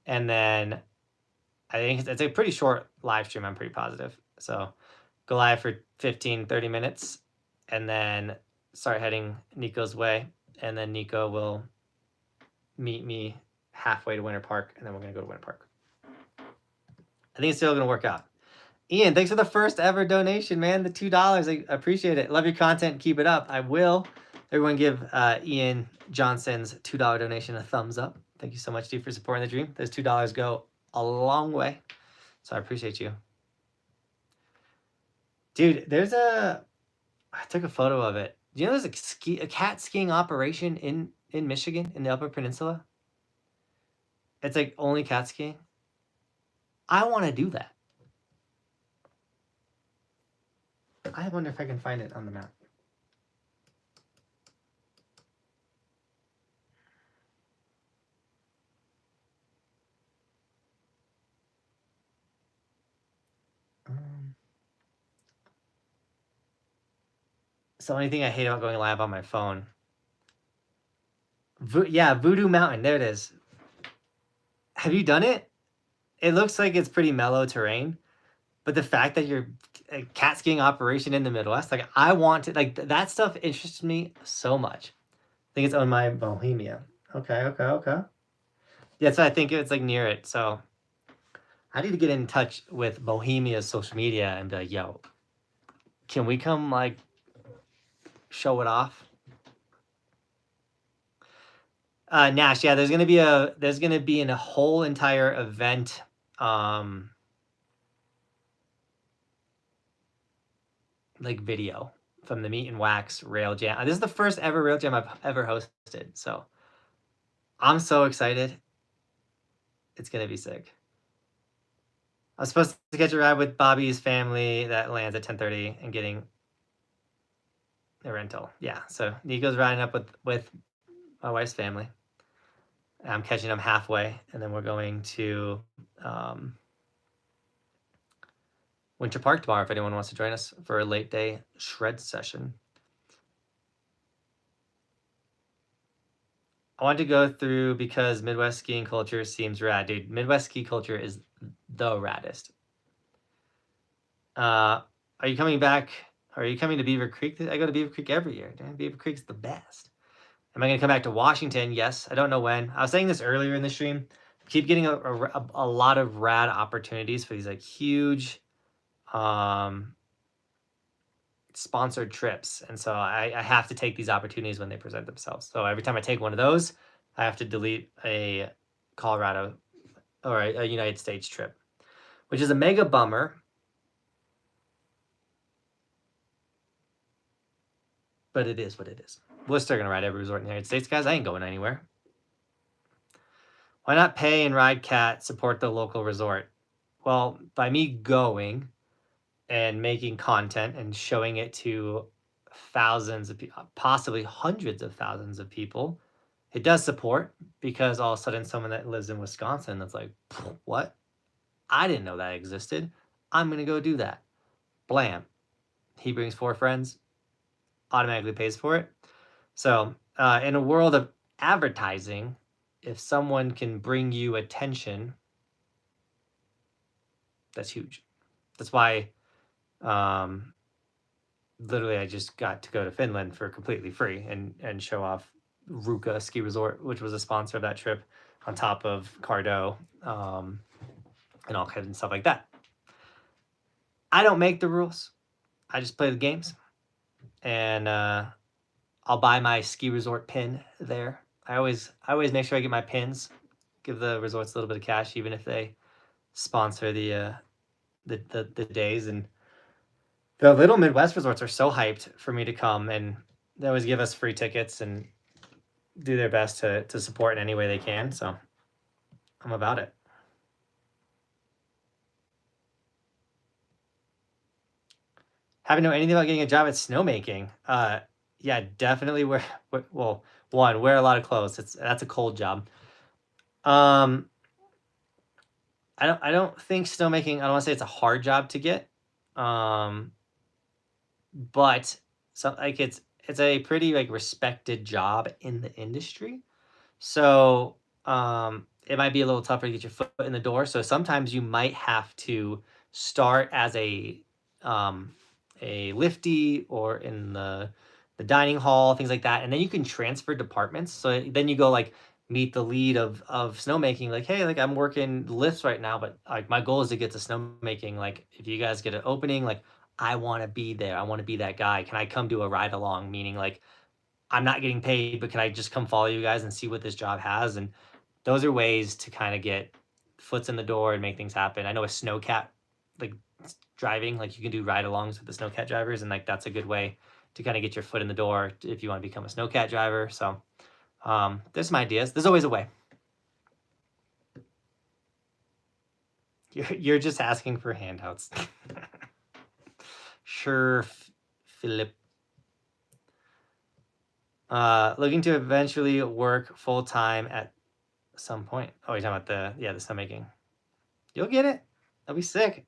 and then I think it's a pretty short live stream. I'm pretty positive. So go live for 15-30 minutes, and then start heading Nico's way, and then Nico will meet me halfway to Winter Park, and then we're gonna go to Winter Park. I think it's still gonna work out. Ian, thanks for the first ever donation, man. The $2. I appreciate it. Love your content. Keep it up. I will. Everyone give Ian Johnson's $2 donation a thumbs up. Thank you so much, dude, for supporting the dream. Those $2 go a long way. So I appreciate you. Dude, I took a photo of it. Do you know there's a cat skiing operation in Michigan, in the Upper Peninsula? It's like only cat skiing. I want to do that. I wonder if I can find it on the map. It's the only thing I hate about going live on my phone. Yeah, Voodoo Mountain. There it is. Have you done it? It looks like it's pretty mellow terrain, but the fact that you're a cat skiing operation in the Midwest, like I want to, like that stuff interests me so much. I think it's owned by Bohemia. Okay. Yeah, so I think it's like near it. So I need to get in touch with Bohemia's social media and be like, yo, can we come like show it off? Nash, yeah, there's gonna be a whole entire event. Like video from the Meat and Wax Rail Jam. This is the first ever Rail Jam I've ever hosted, so I'm so excited. It's gonna be sick. I was supposed to catch a ride with Bobby's family that lands at 10:30 and getting a rental. Yeah, so Nico's riding up with my wife's family. I'm catching them halfway, and then we're going to Winter Park tomorrow if anyone wants to join us for a late day shred session. I want to go through because Midwest skiing culture seems rad. Dude, Midwest ski culture is the raddest. Are you coming back? Are you coming to Beaver Creek? I go to Beaver Creek every year. Dude. Beaver Creek's the best. Am I going to come back to Washington? Yes. I don't know when. I was saying this earlier in the stream. Keep getting a lot of rad opportunities for these like huge sponsored trips. And so I have to take these opportunities when they present themselves. So every time I take one of those, I have to delete a Colorado or a United States trip, which is a mega bummer. But it is what it is. We're still going to ride every resort in the United States, guys. I ain't going anywhere. Why not pay and ride cat, support the local resort? Well, by me going and making content and showing it to thousands of people, possibly hundreds of thousands of people, it does support, because all of a sudden someone that lives in Wisconsin that's like, what? I didn't know that existed. I'm going to go do that. Blam. He brings 4 friends, automatically pays for it. So in a world of advertising, if someone can bring you attention, that's huge. That's why literally I just got to go to Finland for completely free and show off Ruka Ski Resort, which was a sponsor of that trip, on top of Cardo and all kinds of stuff like that. I don't make the rules. I just play the games. And I'll buy my ski resort pin there. I always make sure I get my pins, give the resorts a little bit of cash, even if they sponsor the days. And the little Midwest resorts are so hyped for me to come, and they always give us free tickets and do their best to support in any way they can. So I'm about it. Haven't know anything about getting a job at snowmaking. Yeah, definitely wear well, one, wear a lot of clothes. That's a cold job. I don't think snowmaking, I don't want to say it's a hard job to get. But so like it's a pretty like respected job in the industry. So it might be a little tougher to get your foot in the door. So sometimes you might have to start as a lifty or in the dining hall, things like that, and then you can transfer departments. So then you go like meet the lead of snowmaking, like, hey, like I'm working lifts right now, but like my goal is to get to snowmaking. Like if you guys get an opening, like I want to be there. I want to be that guy. Can I come do a ride along? Meaning like I'm not getting paid, but can I just come follow you guys and see what this job has? And those are ways to kind of get foots in the door and make things happen. I know a snowcat, like driving, like you can do ride-alongs with the snowcat drivers, and like that's a good way to kind of get your foot in the door if you want to become a snowcat driver. So there's some ideas. There's always a way. You're just asking for handouts. Sure, Philip. Looking to eventually work full-time at some point. Oh, you're talking about the snowmaking. You'll get it. That'll be sick.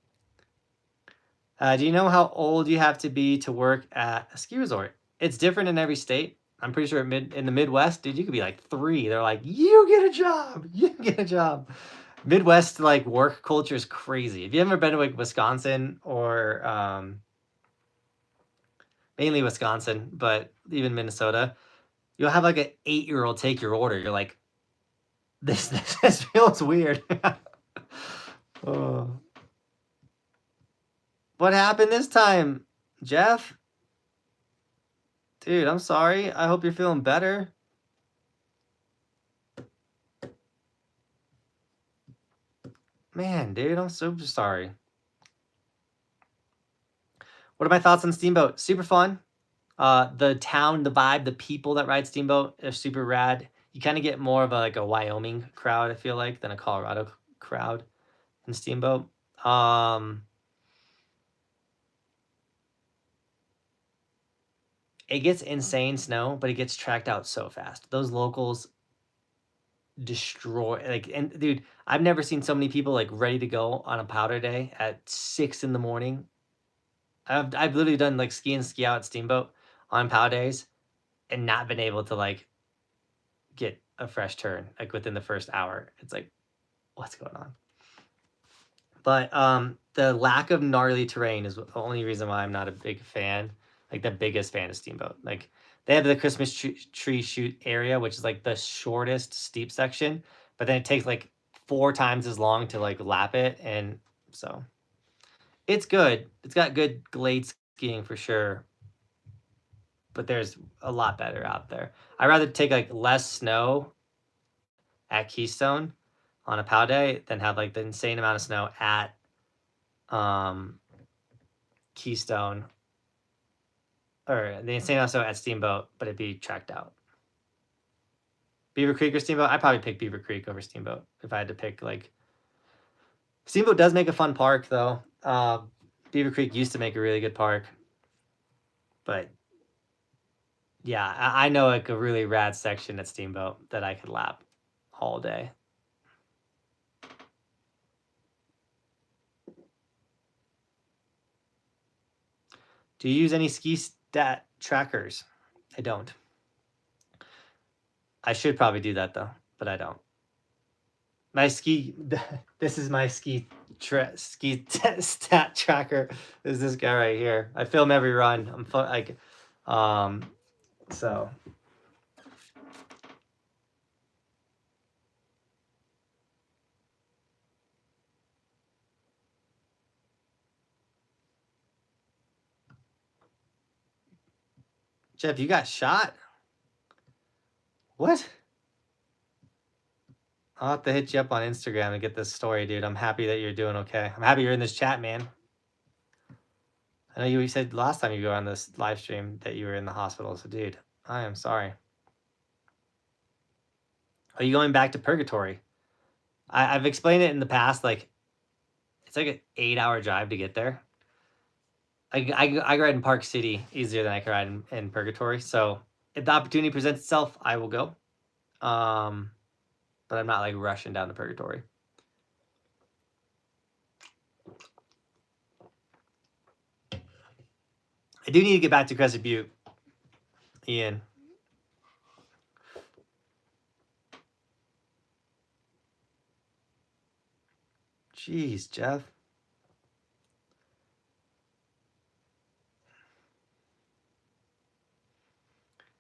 Do you know how old you have to be to work at a ski resort? It's different in every state. I'm pretty sure in the Midwest, dude, you could be like 3. They're like, you get a job. You get a job. Midwest like work culture is crazy. If you ever been to like Wisconsin or mainly Wisconsin, but even Minnesota, you'll have like an 8-year-old take your order. You're like, this feels weird. Oh. What happened this time, Jeff? Dude, I'm sorry. I hope you're feeling better. Man, dude, I'm super sorry. What are my thoughts on Steamboat? Super fun. The town, the vibe, the people that ride Steamboat are super rad. You kind of get more of a Wyoming crowd, I feel like, than a Colorado crowd in Steamboat. It gets insane snow, but it gets tracked out so fast. Those locals destroy, like, and dude, I've never seen so many people like ready to go on a powder day at 6 in the morning. I've literally done like ski in, ski out at Steamboat on powder days and not been able to like get a fresh turn like within the first hour. It's like, what's going on? But the lack of gnarly terrain is the only reason why I'm not a big fan, like the biggest fan of Steamboat. Like they have the Christmas tree shoot area, which is like the shortest steep section, but then it takes like 4 times as long to like lap it, and so it's good. It's got good glade skiing for sure, but there's a lot better out there. I'd rather take like less snow at Keystone on a pow day than have like the insane amount of snow at Keystone, or the insane amount of snow at Steamboat, but it'd be tracked out. Beaver Creek or Steamboat? I'd probably pick Beaver Creek over Steamboat if I had to pick. Like, Steamboat does make a fun park though. Beaver Creek used to make a really good park, but yeah, I know like a really rad section at Steamboat that I could lap all day. Do you use any ski stat trackers? I don't. I should probably do that though, but I don't. My ski, this is my ski stat tracker. Is this guy right here? I film every run. I'm like, so. Jeff, you got shot? What? I'll have to hit you up on Instagram and get this story, dude. I'm happy that you're doing okay. I'm happy you're in this chat, man. I know you said last time you were on this live stream that you were in the hospital. So, dude, I am sorry. Are you going back to purgatory? I've explained it in the past. Like, it's like an 8-hour drive to get there. I ride in Park City easier than I can ride in purgatory. So, if the opportunity presents itself, I will go. But I'm not like rushing down to purgatory. I do need to get back to Crescent Butte, Ian. Jeez, Jeff.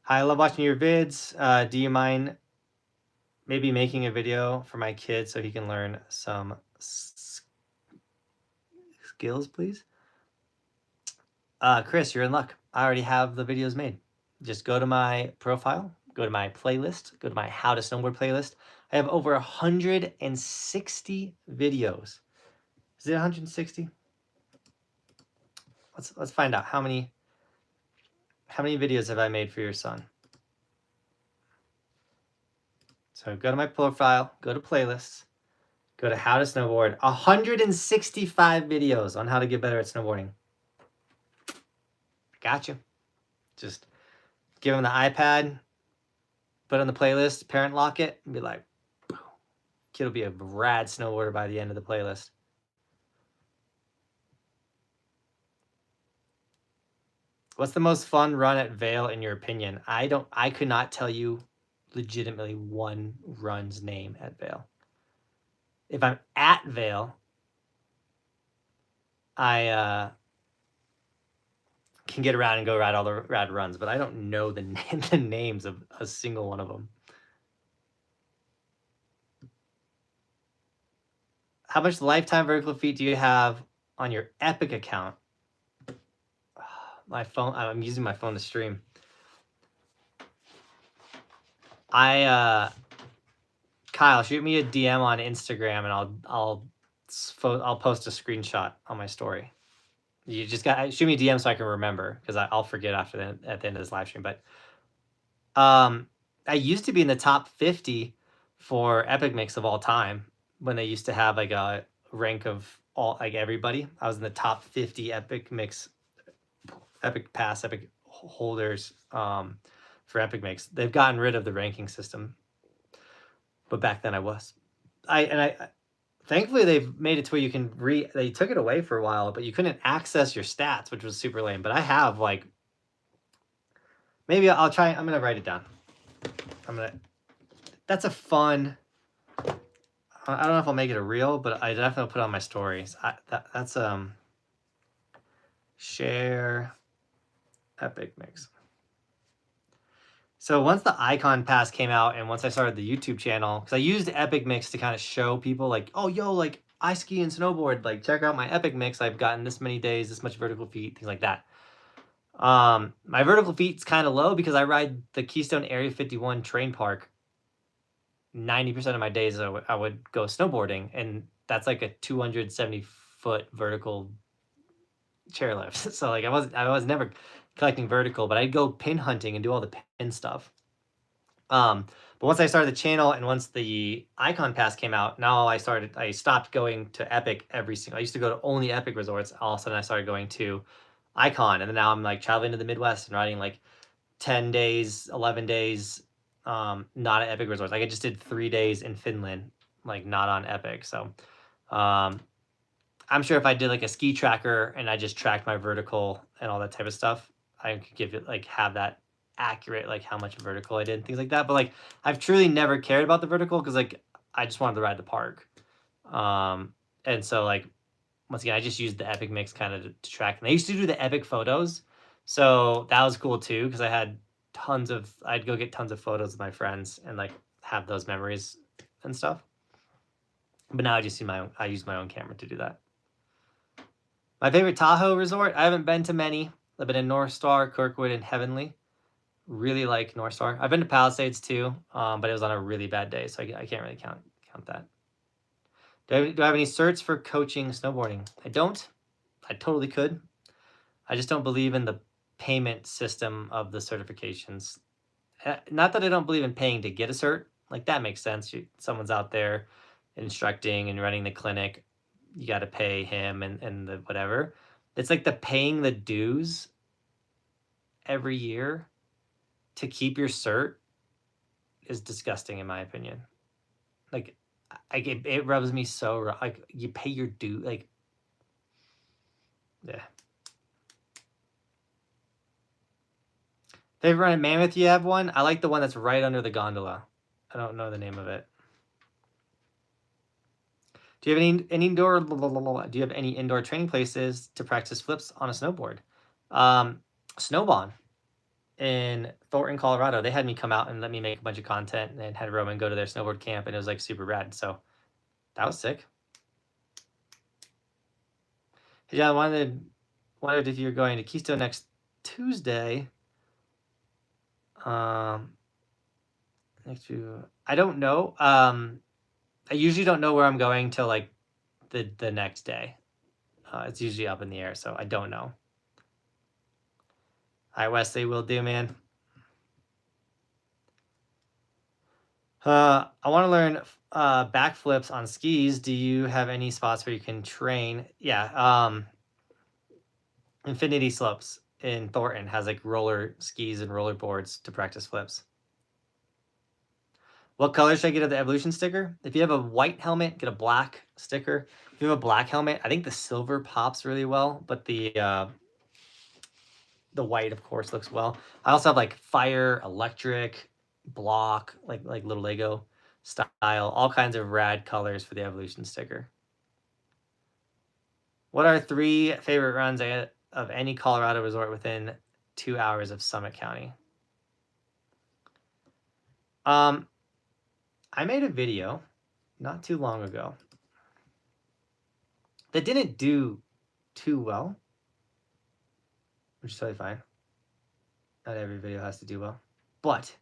Hi, I love watching your vids. Do you mind maybe making a video for my kid so he can learn some skills, please? Chris, you're in luck. I already have the videos made. Just go to my profile, go to my playlist, go to my How to Snowboard playlist. I have over 160 videos. Is it 160? Let's find out how many videos have I made for your son. So go to my profile, go to playlists, go to How to Snowboard. 165 videos on how to get better at snowboarding. Got you. Just give him the iPad, put on the playlist, parent lock it, and be like, boom. Kid will be a rad snowboarder by the end of the playlist. What's the most fun run at Vail in your opinion? I could not tell you legitimately one run's name at Vail. If I'm at Vail, I can get around and go ride all the rad runs, but I don't know the names of a single one of them. How much lifetime vertical feet do you have on your Epic account? My phone, I'm using my phone to stream. Kyle, shoot me a DM on Instagram and I'll post a screenshot on my story. You just got shoot me a DM so I can remember, because I'll forget at the end of this live stream. But I used to be in the top 50 for Epic Mix of all time when they used to have like a rank of all, like everybody. I was in the top 50 Epic Mix, Epic Pass, Epic holders for Epic Mix. They've gotten rid of the ranking system. But back then I was. Thankfully they've made it to where you can they took it away for a while, but you couldn't access your stats, which was super lame. But I have like, maybe I'll try. I'm gonna write it down. That's a fun. I don't know if I'll make it a reel, but I definitely put it on my stories. That's share epic mix. So once the icon pass came out and once I started the YouTube channel, because I used Epic Mix to kind of show people like, oh, yo, like I ski and snowboard, like check out my Epic Mix. I've gotten this many days, this much vertical feet, things like that. My vertical feet's kind of low because I ride the Keystone Area 51 train park. 90% of my days I would go snowboarding, and that's like a 270-foot vertical chairlift. So like I was never collecting vertical, but I'd go pin hunting and do all the pin stuff. But once I started the channel and once the icon pass came out, now I stopped going to Epic every single. I used to go to only Epic resorts. All of a sudden I started going to Icon, and then now I'm like traveling to the Midwest and riding like 10 days, 11 days, not at Epic resorts. Like I just did 3 days in Finland, like not on Epic. So I'm sure if I did like a ski tracker and I just tracked my vertical and all that type of stuff, I could give it like have that accurate, like how much vertical I did and things like that. But like I've truly never cared about the vertical because like I just wanted to ride the park. And so like once again, I just used the Epic Mix kind of to track. And I used to do the Epic photos. So that was cool too because I had I'd go get tons of photos with my friends and like have those memories and stuff. But now I just use my own camera to do that. My favorite Tahoe resort, I haven't been to many. I've been in North Star, Kirkwood, and Heavenly. Really like North Star. I've been to Palisades too, but it was on a really bad day, so I can't really count that. Do I have any certs for coaching snowboarding? I don't. I totally could. I just don't believe in the payment system of the certifications. Not that I don't believe in paying to get a cert. Like that makes sense. Someone's out there instructing and running the clinic. You got to pay him and the whatever. It's like the paying the dues every year to keep your cert is disgusting in my opinion. Like it rubs me so wrong. Like you pay your due, like yeah. Favorite run at Mammoth, you have one? I like the one that's right under the gondola. I don't know the name of it. Do you have any indoor? Do you have any indoor training places to practice flips on a snowboard? Snowbond in Thornton, Colorado. They had me come out and let me make a bunch of content and had Roman go to their snowboard camp, and it was like super rad. So that was sick. Hey, John, wondered if you're going to Keystone next Tuesday. I don't know. I usually don't know where I'm going till like the next day. It's usually up in the air, so I don't know. Hi, Wesley, will do, man. I want to learn backflips on skis. Do you have any spots where you can train? Yeah, Infinity Slopes in Thornton has like roller skis and roller boards to practice flips. What color should I get of the Evolution sticker? If you have a white helmet, get a black sticker. If you have a black helmet, I think the silver pops really well, but the white, of course, looks well. I also have like fire, electric, block, like little Lego style, all kinds of rad colors for the Evolution sticker. What are 3 favorite runs of any Colorado resort within 2 hours of Summit County? I made a video not too long ago that didn't do too well, which is totally fine. Not every video has to do well, but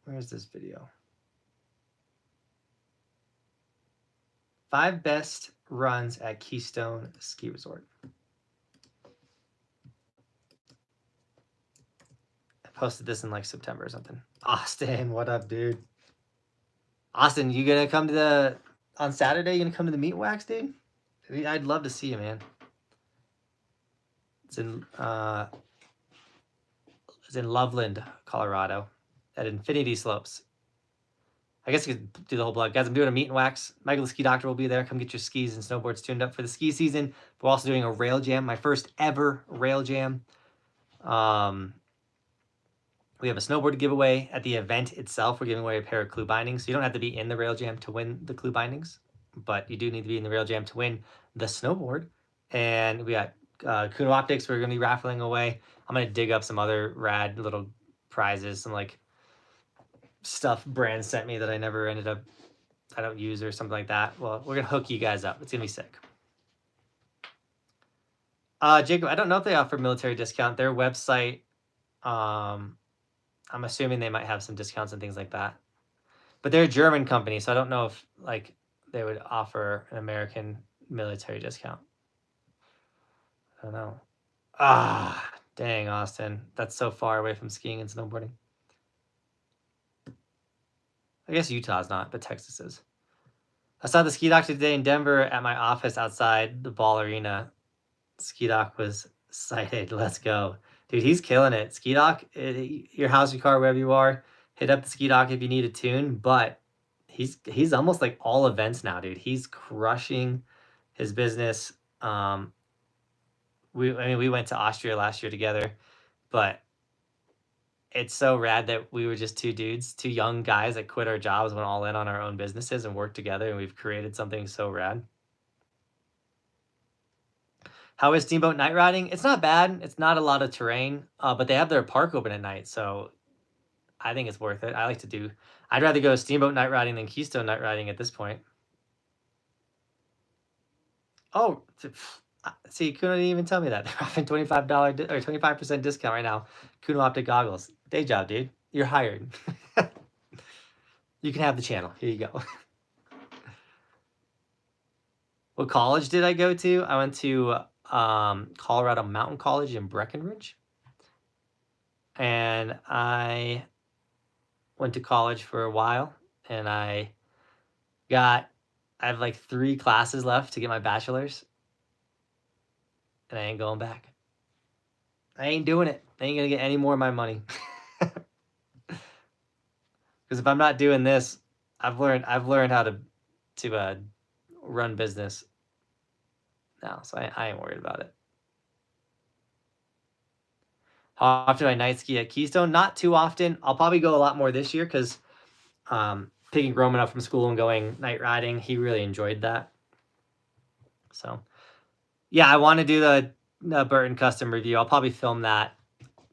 where's this video? 5 best runs at Keystone Ski Resort. I posted this in like September or something. Austin, what up, dude? Austin, you gonna come to on Saturday? You gonna come to the meat wax, dude? I'd love to see you, man. It's in Loveland, Colorado, at Infinity Slopes. I guess you could do the whole blog. Guys, I'm doing a meet and wax. Michael the Ski Doctor will be there. Come get your skis and snowboards tuned up for the ski season. We're also doing a rail jam, my first ever rail jam. We have a snowboard giveaway at the event itself. We're giving away a pair of clue bindings. So you don't have to be in the rail jam to win the clue bindings, but you do need to be in the rail jam to win the snowboard. And we got Kuno Optics we're going to be raffling away. I'm going to dig up some other rad little prizes, some like stuff brands sent me that I never ended up, I don't use or something like that. Well, we're going to hook you guys up. It's going to be sick. Jacob, I don't know if they offer military discount. Their website, I'm assuming they might have some discounts and things like that. But they're a German company, so I don't know if like they would offer an American military discount. I don't know. Dang, Austin. That's so far away from skiing and snowboarding. I guess Utah's not, but Texas is. I saw the ski doctor today in Denver at my office outside the Ball Arena. Ski doc was sighted. Let's go. Dude, he's killing it. Ski doc, your house, your car, wherever you are, hit up the ski doc if you need a tune. But he's almost like all events now, dude. He's crushing his business. We went to Austria last year together, but it's so rad that we were just two young guys that quit our jobs, went all in on our own businesses and worked together, and we've created something so rad. How is Steamboat night riding? It's not bad. It's not a lot of terrain, but they have their park open at night, so I think it's worth it. I'd rather go Steamboat night riding than Keystone night riding at this point. Oh, see, Kuno didn't even tell me that. They're offering $25 or 25% discount right now. Kuno Optic goggles. Day job, dude. You're hired. You can have the channel. Here you go. What college did I go to? I went to Colorado Mountain College in Breckenridge. And I went to college for a while, and I have like 3 classes left to get my bachelor's, and I ain't going back. I ain't doing it. I ain't gonna get any more of my money. Because if I'm not doing this, I've learned how to run business now, so I ain't worried about it. How often do I night ski at Keystone? Not too often. I'll probably go a lot more this year because picking Roman up from school and going night riding, he really enjoyed that. So, yeah, I want to do the Burton custom review. I'll probably film that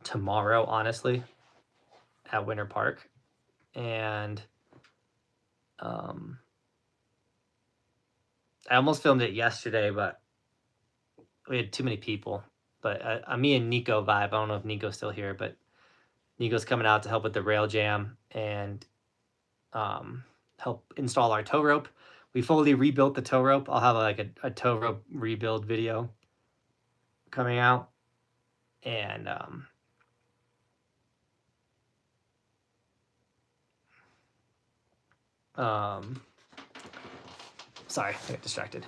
tomorrow, honestly, at Winter Park. And I almost filmed it yesterday, but we had too many people. But me and Nico vibe. I don't know if Nico's still here, but Nico's coming out to help with the rail jam and help install our tow rope. We fully rebuilt the tow rope. I'll have like a tow rope rebuild video coming out. And sorry, I got distracted.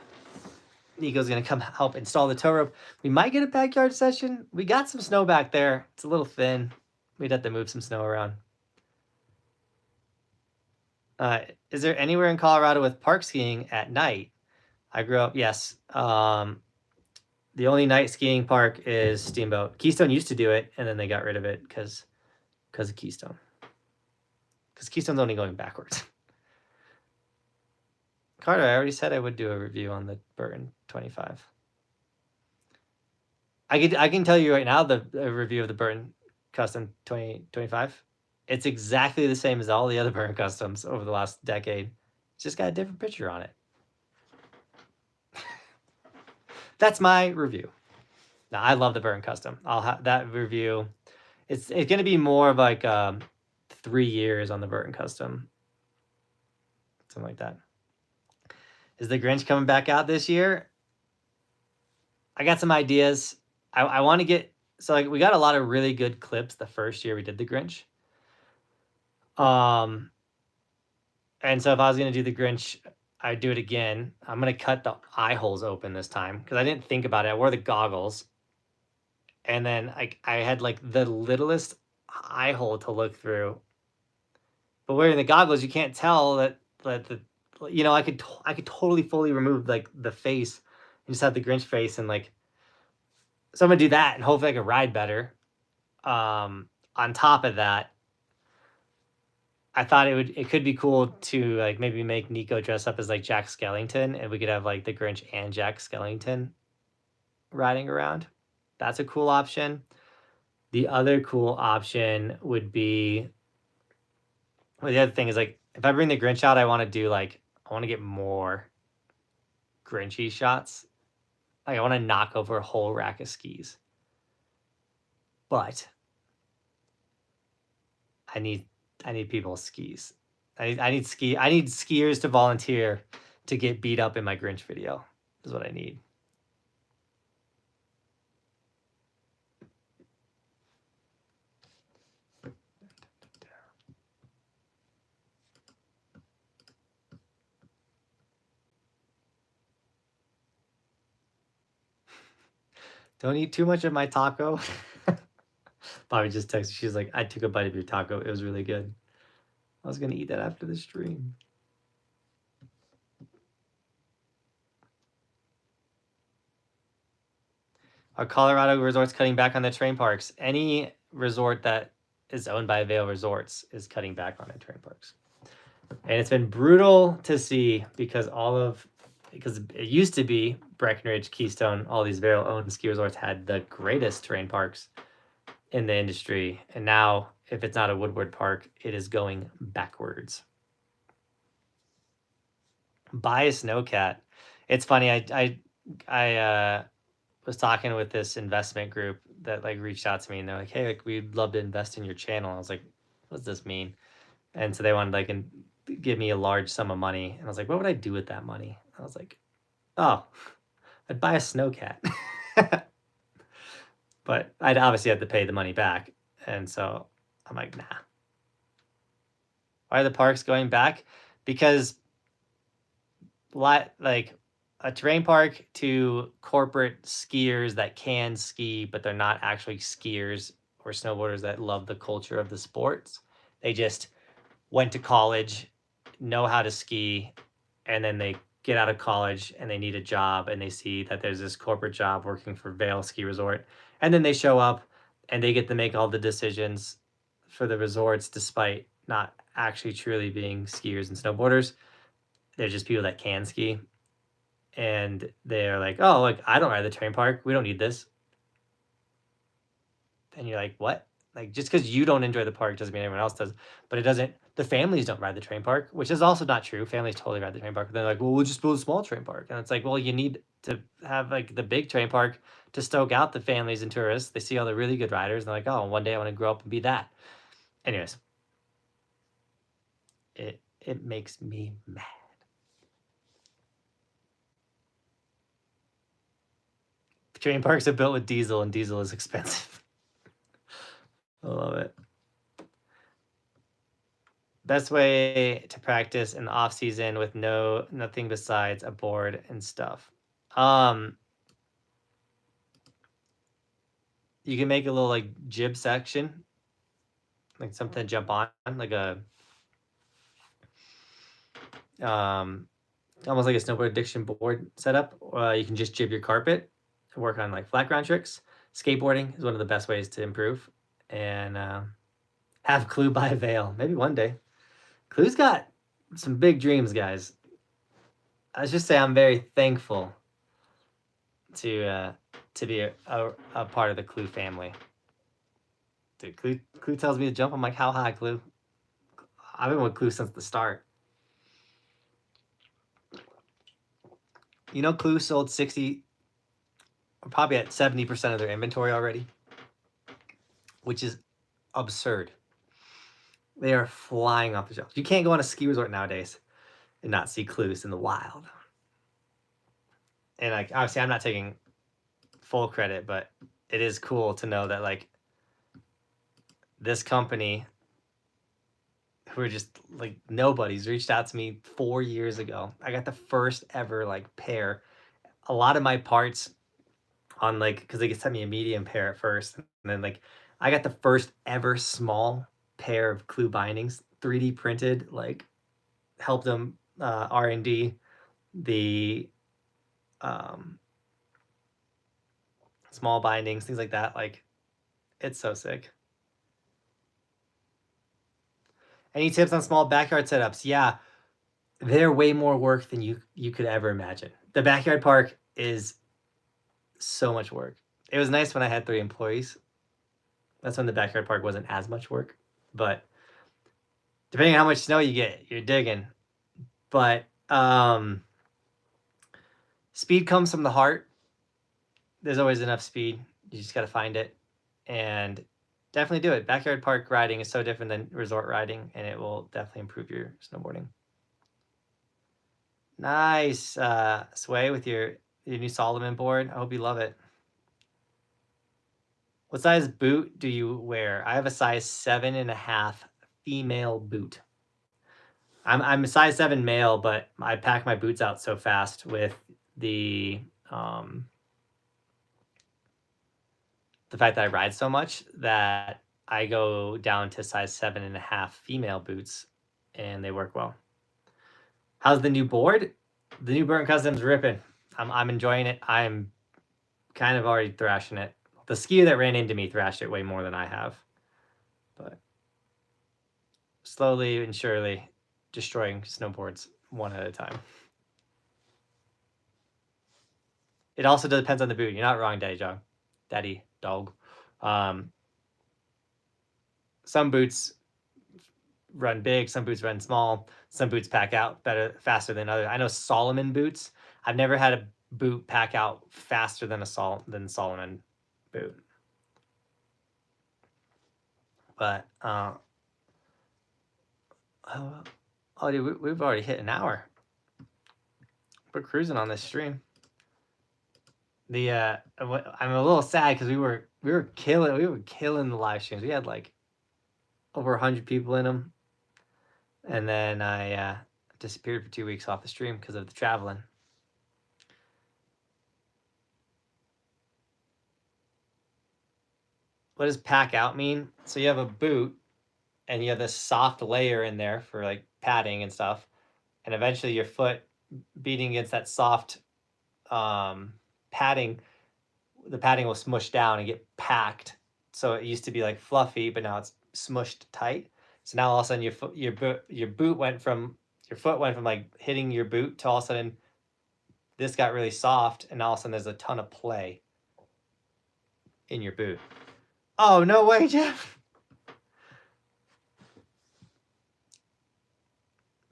Nico's gonna come help install the tow rope. We might get a backyard session. We got some snow back there. It's a little thin. We'd have to move some snow around. Is there anywhere in Colorado with park skiing at night? I grew up, yes. The only night skiing park is Steamboat. Keystone used to do it, and then they got rid of it because of Keystone. Because Keystone's only going backwards. Cardo, I already said I would do a review on the Burton 25. I can tell you right now the review of the Burton Custom 2025. It's exactly the same as all the other Burton Customs over the last decade. It's just got a different picture on it. That's my review. Now, I love the Burton Custom. I'll have that review. It's going to be more of like 3 years on the Burton Custom. Something like that. Is the Grinch coming back out this year? I got some ideas. I want to get... So like we got a lot of really good clips the first year we did the Grinch. And so if I was going to do the Grinch, I'd do it again. I'm going to cut the eye holes open this time because I didn't think about it. I wore the goggles And then I had like the littlest eye hole to look through. But wearing the goggles, you can't tell that the I could totally fully remove like the face and just have the Grinch face and like so I'm gonna do that and hopefully I can ride better. On top of that, I thought it could be cool to like maybe make Nico dress up as like Jack Skellington and we could have like the Grinch and Jack Skellington riding around. That's a cool option. The other cool option would be well, the other thing is like if I bring the Grinch out, I want to get more Grinchy shots. Like I want to knock over a whole rack of skis. But I need people's skis. I need skiers to volunteer to get beat up in my Grinch video. Is what I need. Don't eat too much of my taco. Bobby just texted. She's like, I took a bite of your taco. It was really good. I was gonna eat that after the stream. Are Colorado resorts cutting back on the terrain parks? Any resort that is owned by Vail Resorts is cutting back on their terrain parks. And it's been brutal to see because it used to be Breckenridge, Keystone, all these Vail owned ski resorts had the greatest terrain parks in the industry. And now if it's not a Woodward park, it is going backwards. Buy a snowcat. It's funny. I was talking with this investment group that like reached out to me and they're like, hey, like we'd love to invest in your channel. I was like, what does this mean? And so they wanted like give me a large sum of money. And I was like, what would I do with that money? I was like, oh, I'd buy a snowcat. But I'd obviously have to pay the money back. And so I'm like, nah. Why are the parks going back? Because like a terrain park to corporate skiers that can ski, but they're not actually skiers or snowboarders that love the culture of the sports. They just went to college, know how to ski, and then they get out of college and they need a job and they see that there's this corporate job working for Vail Ski Resort. And then they show up and they get to make all the decisions for the resorts despite not actually truly being skiers and snowboarders. They're just people that can ski. And they're like, oh, like I don't ride the terrain park. We don't need this. And you're like, what? Like just because you don't enjoy the park doesn't mean everyone else does. But it doesn't. The families don't ride the terrain park, which is also not true. Families totally ride the terrain park. But they're like, well, we'll just build a small terrain park. And it's like, well, you need to have like the big terrain park to stoke out the families and tourists. They see all the really good riders. And they're like, oh, one day I want to grow up and be that. Anyways, it makes me mad. Terrain parks are built with diesel, and diesel is expensive. I love it. Best way to practice in the off season with nothing besides a board and stuff. You can make a little like jib section, like something to jump on, like a almost like a snowboard addiction board setup. You can just jib your carpet and work on like flat ground tricks. Skateboarding is one of the best ways to improve. And have Clue by Vail. Maybe one day. Clue's got some big dreams, guys. I just say I'm very thankful to be a part of the Clue family. Dude, Clue tells me to jump. I'm like, how high, Clue? I've been with Clue since the start. You know, Clue sold 60, probably at 70% of their inventory already, which is absurd. They are flying off the shelves. You can't go on a ski resort nowadays and not see Clues in the wild. And like, obviously, I'm not taking full credit, but it is cool to know that like this company, who are just like nobody's, reached out to me 4 years ago. I got the first ever like pair. A lot of my parts on like, because they sent me a medium pair at first, and then like I got the first ever small pair of clue bindings, 3D printed, like helped them R&D the small bindings, things like that. Like, it's so sick. Any tips on small backyard setups? Yeah, they're way more work than you could ever imagine. The backyard park is so much work. It was nice when I had 3 employees. That's when the backyard park wasn't as much work. But depending on how much snow you get, you're digging. But speed comes from the heart. There's always enough speed. You just got to find it. And definitely do it. Backyard park riding is so different than resort riding, and it will definitely improve your snowboarding. Nice, Sway, with your new Solomon board. I hope you love it. What size boot do you wear? I have a size 7.5 female boot. I'm a size 7 male, but I pack my boots out so fast with the fact that I ride so much that I go down to size 7.5 female boots, and they work well. How's the new board? The new Burnt Customs ripping. I'm enjoying it. I'm kind of already thrashing it. The skier that ran into me thrashed it way more than I have. But slowly and surely destroying snowboards one at a time. It also depends on the boot. You're not wrong, Daddy dog. Some boots run big, some boots run small, some boots pack out faster than others. I know Solomon boots. I've never had a boot pack out faster than Solomon boot. But dude, we've already hit an hour. We're cruising on this stream. I'm a little sad because we were killing the live streams. We had like over 100 people in them, and then I disappeared for 2 weeks off the stream because of the traveling. What does pack out mean? So you have a boot, and you have this soft layer in there for like padding and stuff, and eventually your foot beating against that soft padding, the padding will smush down and get packed. So it used to be like fluffy, but now it's smushed tight. So now all of a sudden your foot went from like hitting your boot to all of a sudden this got really soft, and all of a sudden there's a ton of play in your boot. Oh, no way, Jeff.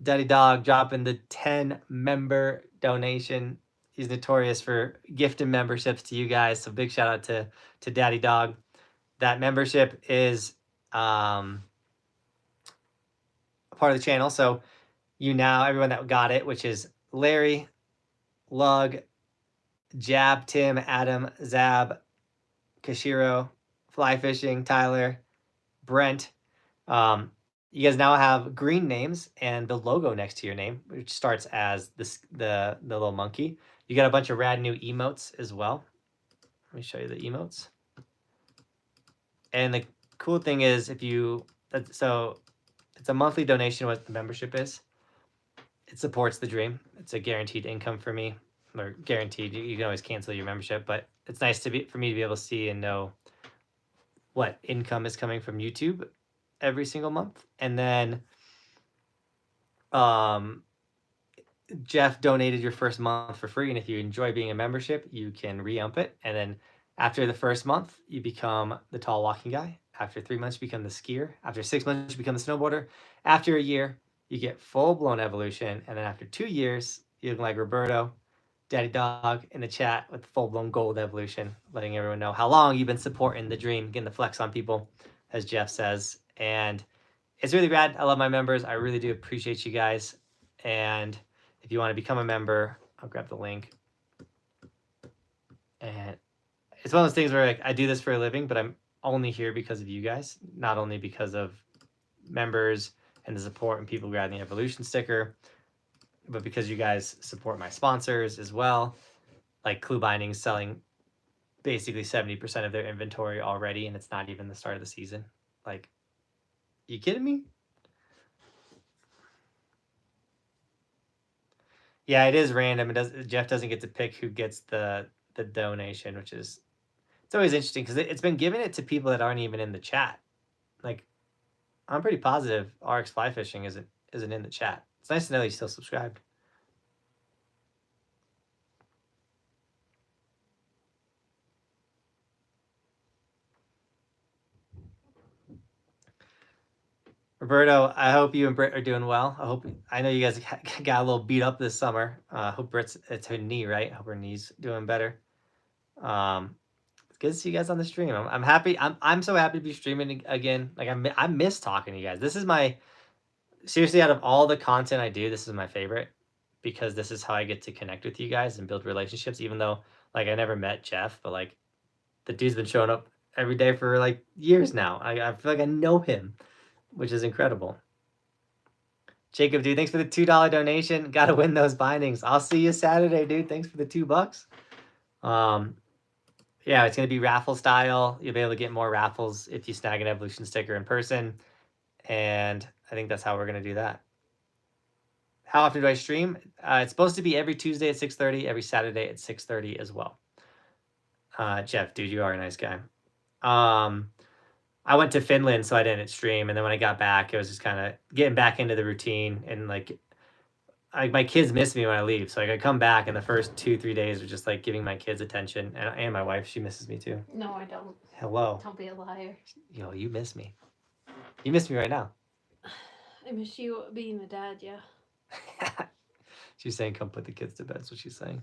Daddy Dog dropping the 10-member donation. He's notorious for gifting memberships to you guys, so big shout out to Daddy Dog. That membership is a part of the channel, so everyone that got it, which is Larry, Lug, Jab, Tim, Adam, Zab, Kashiro, Fly Fishing, Tyler, Brent. You guys now have green names and the logo next to your name, which starts as the little monkey. You got a bunch of rad new emotes as well. Let me show you the emotes. And the cool thing is so it's a monthly donation, what the membership is. It supports the dream. It's a guaranteed income for me, or guaranteed. You can always cancel your membership, but it's nice for me to be able to see and know what income is coming from YouTube every single month. And then Jeff donated your first month for free, and if you enjoy being a membership, you can re-ump it. And then after the first month, you become the tall walking guy. After 3 months, you become the skier. After 6 months, you become the snowboarder. After a year, you get full-blown evolution. And then after 2 years, you look like Roberto, Daddy Dog in the chat with full-blown gold evolution, letting everyone know how long you've been supporting the dream, getting the flex on people, as Jeff says. And it's really rad. I love my members. I really do appreciate you guys. And if you want to become a member, I'll grab the link. And it's one of those things where I do this for a living, but I'm only here because of you guys, not only because of members and the support and people grabbing the evolution sticker, but because you guys support my sponsors as well, like Clue Binding selling basically 70% of their inventory already, and it's not even the start of the season. Like, you kidding me? Yeah, it is random. Jeff doesn't get to pick who gets the donation, which is, it's always interesting because it's been giving it to people that aren't even in the chat. Like, I'm pretty positive RX Fly Fishing isn't in the chat. It's nice to know he's still subscribed. Roberto, I hope you and Britt are doing well. I know you guys got a little beat up this summer. I hope it's her knee, right? I hope her knee's doing better. It's good to see you guys on the stream. I'm happy. I'm so happy to be streaming again. Like, I miss talking to you guys. This is seriously, out of all the content I do, this is my favorite, because this is how I get to connect with you guys and build relationships. Even though, like, I never met Jeff, but like, the dude's been showing up every day for like years now. I feel like I know him, which is incredible. Jacob, dude, thanks for the $2 donation. Got to win those bindings. I'll see you Saturday, dude. Thanks for the $2. Yeah, it's going to be raffle style. You'll be able to get more raffles if you snag an Evolution sticker in person. And I think that's how we're going to do that. How often do I stream? It's supposed to be every Tuesday at 6:30, every Saturday at 6:30 as well. Jeff, dude, you are a nice guy. I went to Finland, so I didn't stream. And then when I got back, it was just kind of getting back into the routine. And like my kids miss me when I leave. So like I come back, and the first 2-3 days are just like giving my kids attention. And my wife, she misses me too. No, I don't. Hello. Don't be a liar. Yo, you miss me. You miss me right now. I miss you being a dad, yeah. She's saying, come put the kids to bed. That's what she's saying.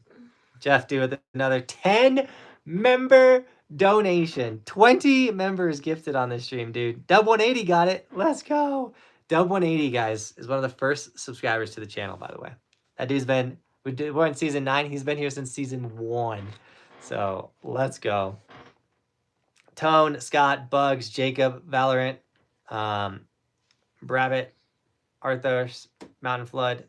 Jeff, do with another 10 member donation. 20 members gifted on this stream, dude. Dub 180 got it. Let's go. Dub 180, guys, is one of the first subscribers to the channel, by the way. That dude's been, we're in season 9. He's been here since season 1. So let's go. Tone, Scott, Bugs, Jacob, Valorant, Brabbit, Arthurs, Mountain Flood.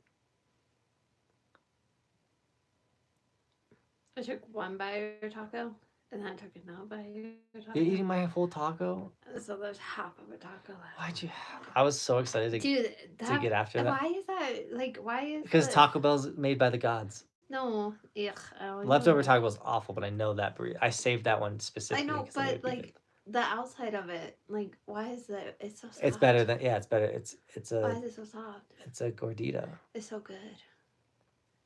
I took one bite of your taco, and then I took another bite of your taco. You're eating my whole taco? So there's half of a taco left. Why'd you? I was so excited to get after that. Why is that? Like, why is because Taco Bell's made by the gods. No, Leftover Taco Bell's awful, but I know that burrito. I saved that one specifically. I know, but like the outside of it, like, why is that? It's so soft. It's better than it's better. It's a. Why is it so soft? It's a gordita. It's so good.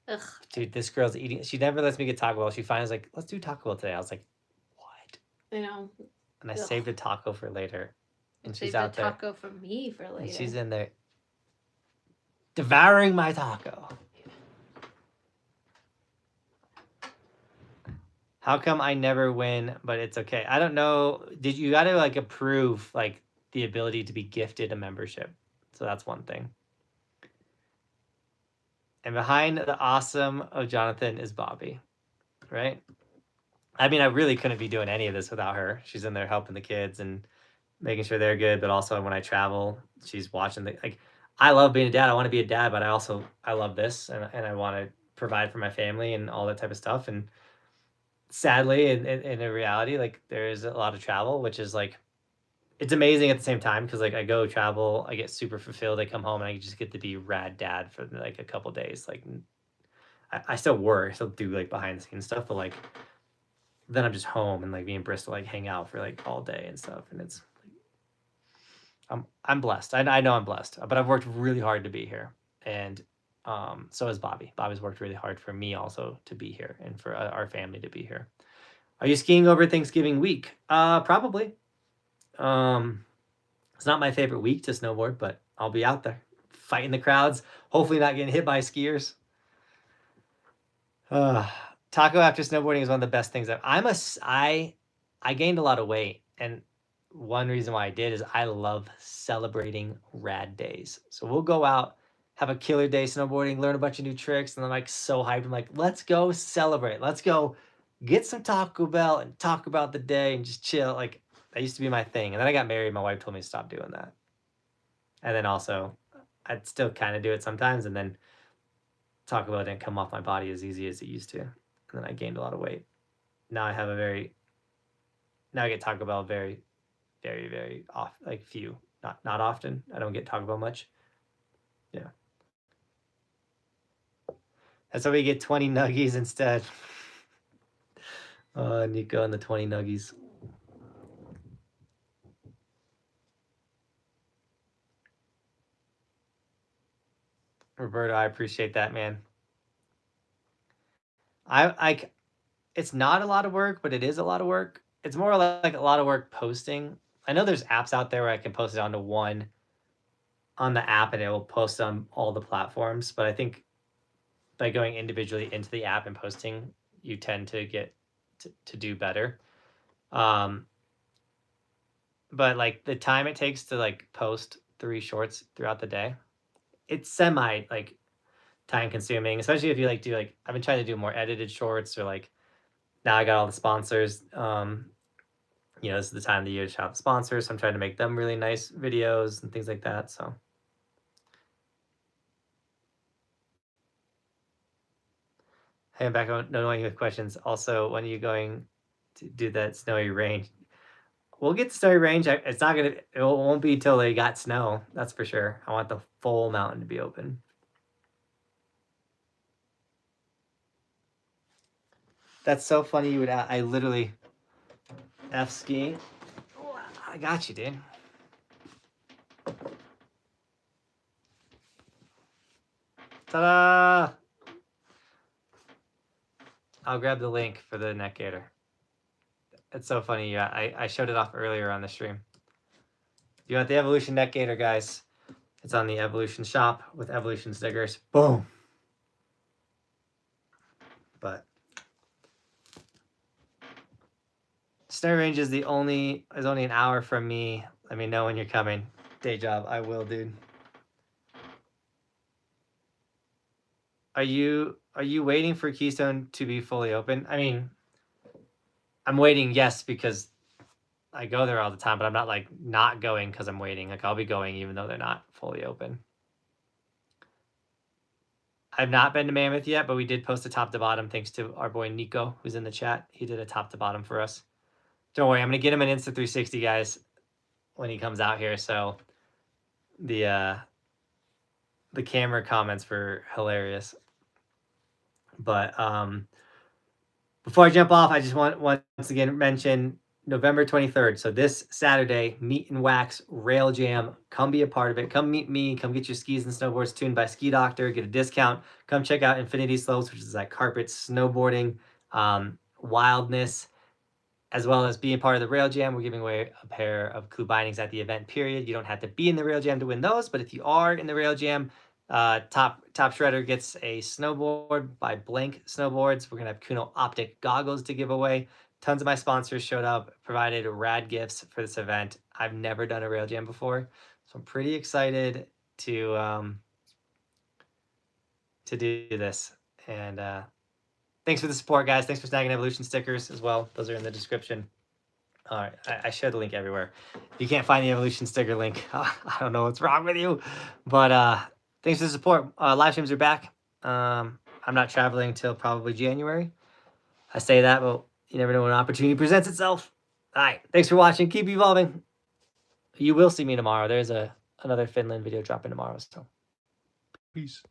Ugh. Dude, this girl's eating. She never lets me get Taco Bell. She finally was like, "Let's do Taco Bell today." I was like, "What?" I know. And I saved a taco for later. And she's saved out there. Taco for me for later. And she's in there devouring my taco. How come I never win, but it's okay? I don't know. You got to like approve like the ability to be gifted a membership. So that's one thing. And behind the awesome of Johnathan is Bobby, right? I mean, I really couldn't be doing any of this without her. She's in there helping the kids and making sure they're good. But also when I travel, she's watching I love being a dad. I want to be a dad, but I love this and I want to provide for my family and all that type of stuff. And sadly, in a reality, like there is a lot of travel, which is like, it's amazing at the same time because like I go travel, I get super fulfilled. I come home and I just get to be rad dad for like a couple days. Like I still work, I still do like behind the scenes stuff, but like then I'm just home and like me and Bristol like hang out for like all day and stuff. And it's I'm blessed. I know I'm blessed, but I've worked really hard to be here, and so has Bobby. Bobby's worked really hard for me also to be here and for our family to be here. Are you skiing over Thanksgiving week? Probably. It's not my favorite week to snowboard, but I'll be out there fighting the crowds, hopefully not getting hit by skiers. Taco after snowboarding is one of the best things. I gained a lot of weight, and one reason why I did is I love celebrating rad days. So we'll go out, have a killer day snowboarding, learn a bunch of new tricks, and I'm like so hyped. I'm like, let's go celebrate. Let's go get some Taco Bell and talk about the day and just chill. Like that used to be my thing. And then I got married. My wife told me to stop doing that. And then also, I'd still kind of do it sometimes. And then Taco Bell didn't come off my body as easy as it used to. And then I gained a lot of weight. Now I have a very now I get Taco Bell very, very off, like few, not often. I don't get Taco Bell much. Yeah. That's why we get 20 nuggies instead. Nico and the 20 nuggies. Roberto, I appreciate that, man. It's not a lot of work, but it is a lot of work. It's more like a lot of work posting. I know there's apps out there where I can post it onto one on the app and it will post on all the platforms. But I think by going individually into the app and posting, you tend to get to do better. But like the time it takes to like post 3 shorts throughout the day, it's semi like time consuming, especially if you like do like I've been trying to do more edited shorts or like now I got all the sponsors. This is the time of the year to shop sponsors. So I'm trying to make them really nice videos and things like that. So hey, I'm back on knowing you have questions. Also, when are you going to do that snowy range? We'll get the snowy range. It's not gonna. It won't be till they got snow. That's for sure. I want the full mountain to be open. That's so funny. You would. I literally. F skiing. I got you, dude. Ta-da! I'll grab the link for the neck gaiter. It's so funny. Yeah, I showed it off earlier on the stream. You want the Evolution neck gaiter, guys? It's on the Evolution shop with Evolution stickers. Boom. But Snow Range is only an hour from me. Let me know when you're coming. Day job, I will, dude. Are you waiting for Keystone to be fully open? I mean, I'm waiting, yes, because I go there all the time, but I'm not like not going because I'm waiting. Like I'll be going even though they're not fully open. I've not been to Mammoth yet, but we did post a top to bottom thanks to our boy Nico, who's in the chat. He did a top to bottom for us. Don't worry, I'm gonna get him an Insta360, guys, when he comes out here. So the camera comments were hilarious. But before I jump off, I just want once again mention November 23rd. So this Saturday, Meet and Wax Rail Jam. Come be a part of it. Come meet me. Come get your skis and snowboards tuned by Ski Doctor. Get a discount. Come check out Infinity Slopes, which is like carpet snowboarding, wildness, as well as being part of the Rail Jam. We're giving away a pair of Clue bindings at the event period. You don't have to be in the Rail Jam to win those, but if you are in the Rail Jam, top shredder gets a snowboard by Blank Snowboards. We're gonna have Kuno optic goggles to give away. Tons of my sponsors showed up, provided rad gifts for this event. I've never done a Rail Jam before, so I'm pretty excited to do this. And thanks for the support, guys. Thanks for snagging Evolution stickers as well. Those are in the description. All right, I shared the link everywhere. If you can't find the Evolution sticker link, I don't know what's wrong with you, but thanks for the support. Live streams are back. I'm not traveling till probably January. I say that, but you never know when an opportunity presents itself. All right, thanks for watching. Keep evolving. You will see me tomorrow. There's another Finland video dropping tomorrow. So, peace.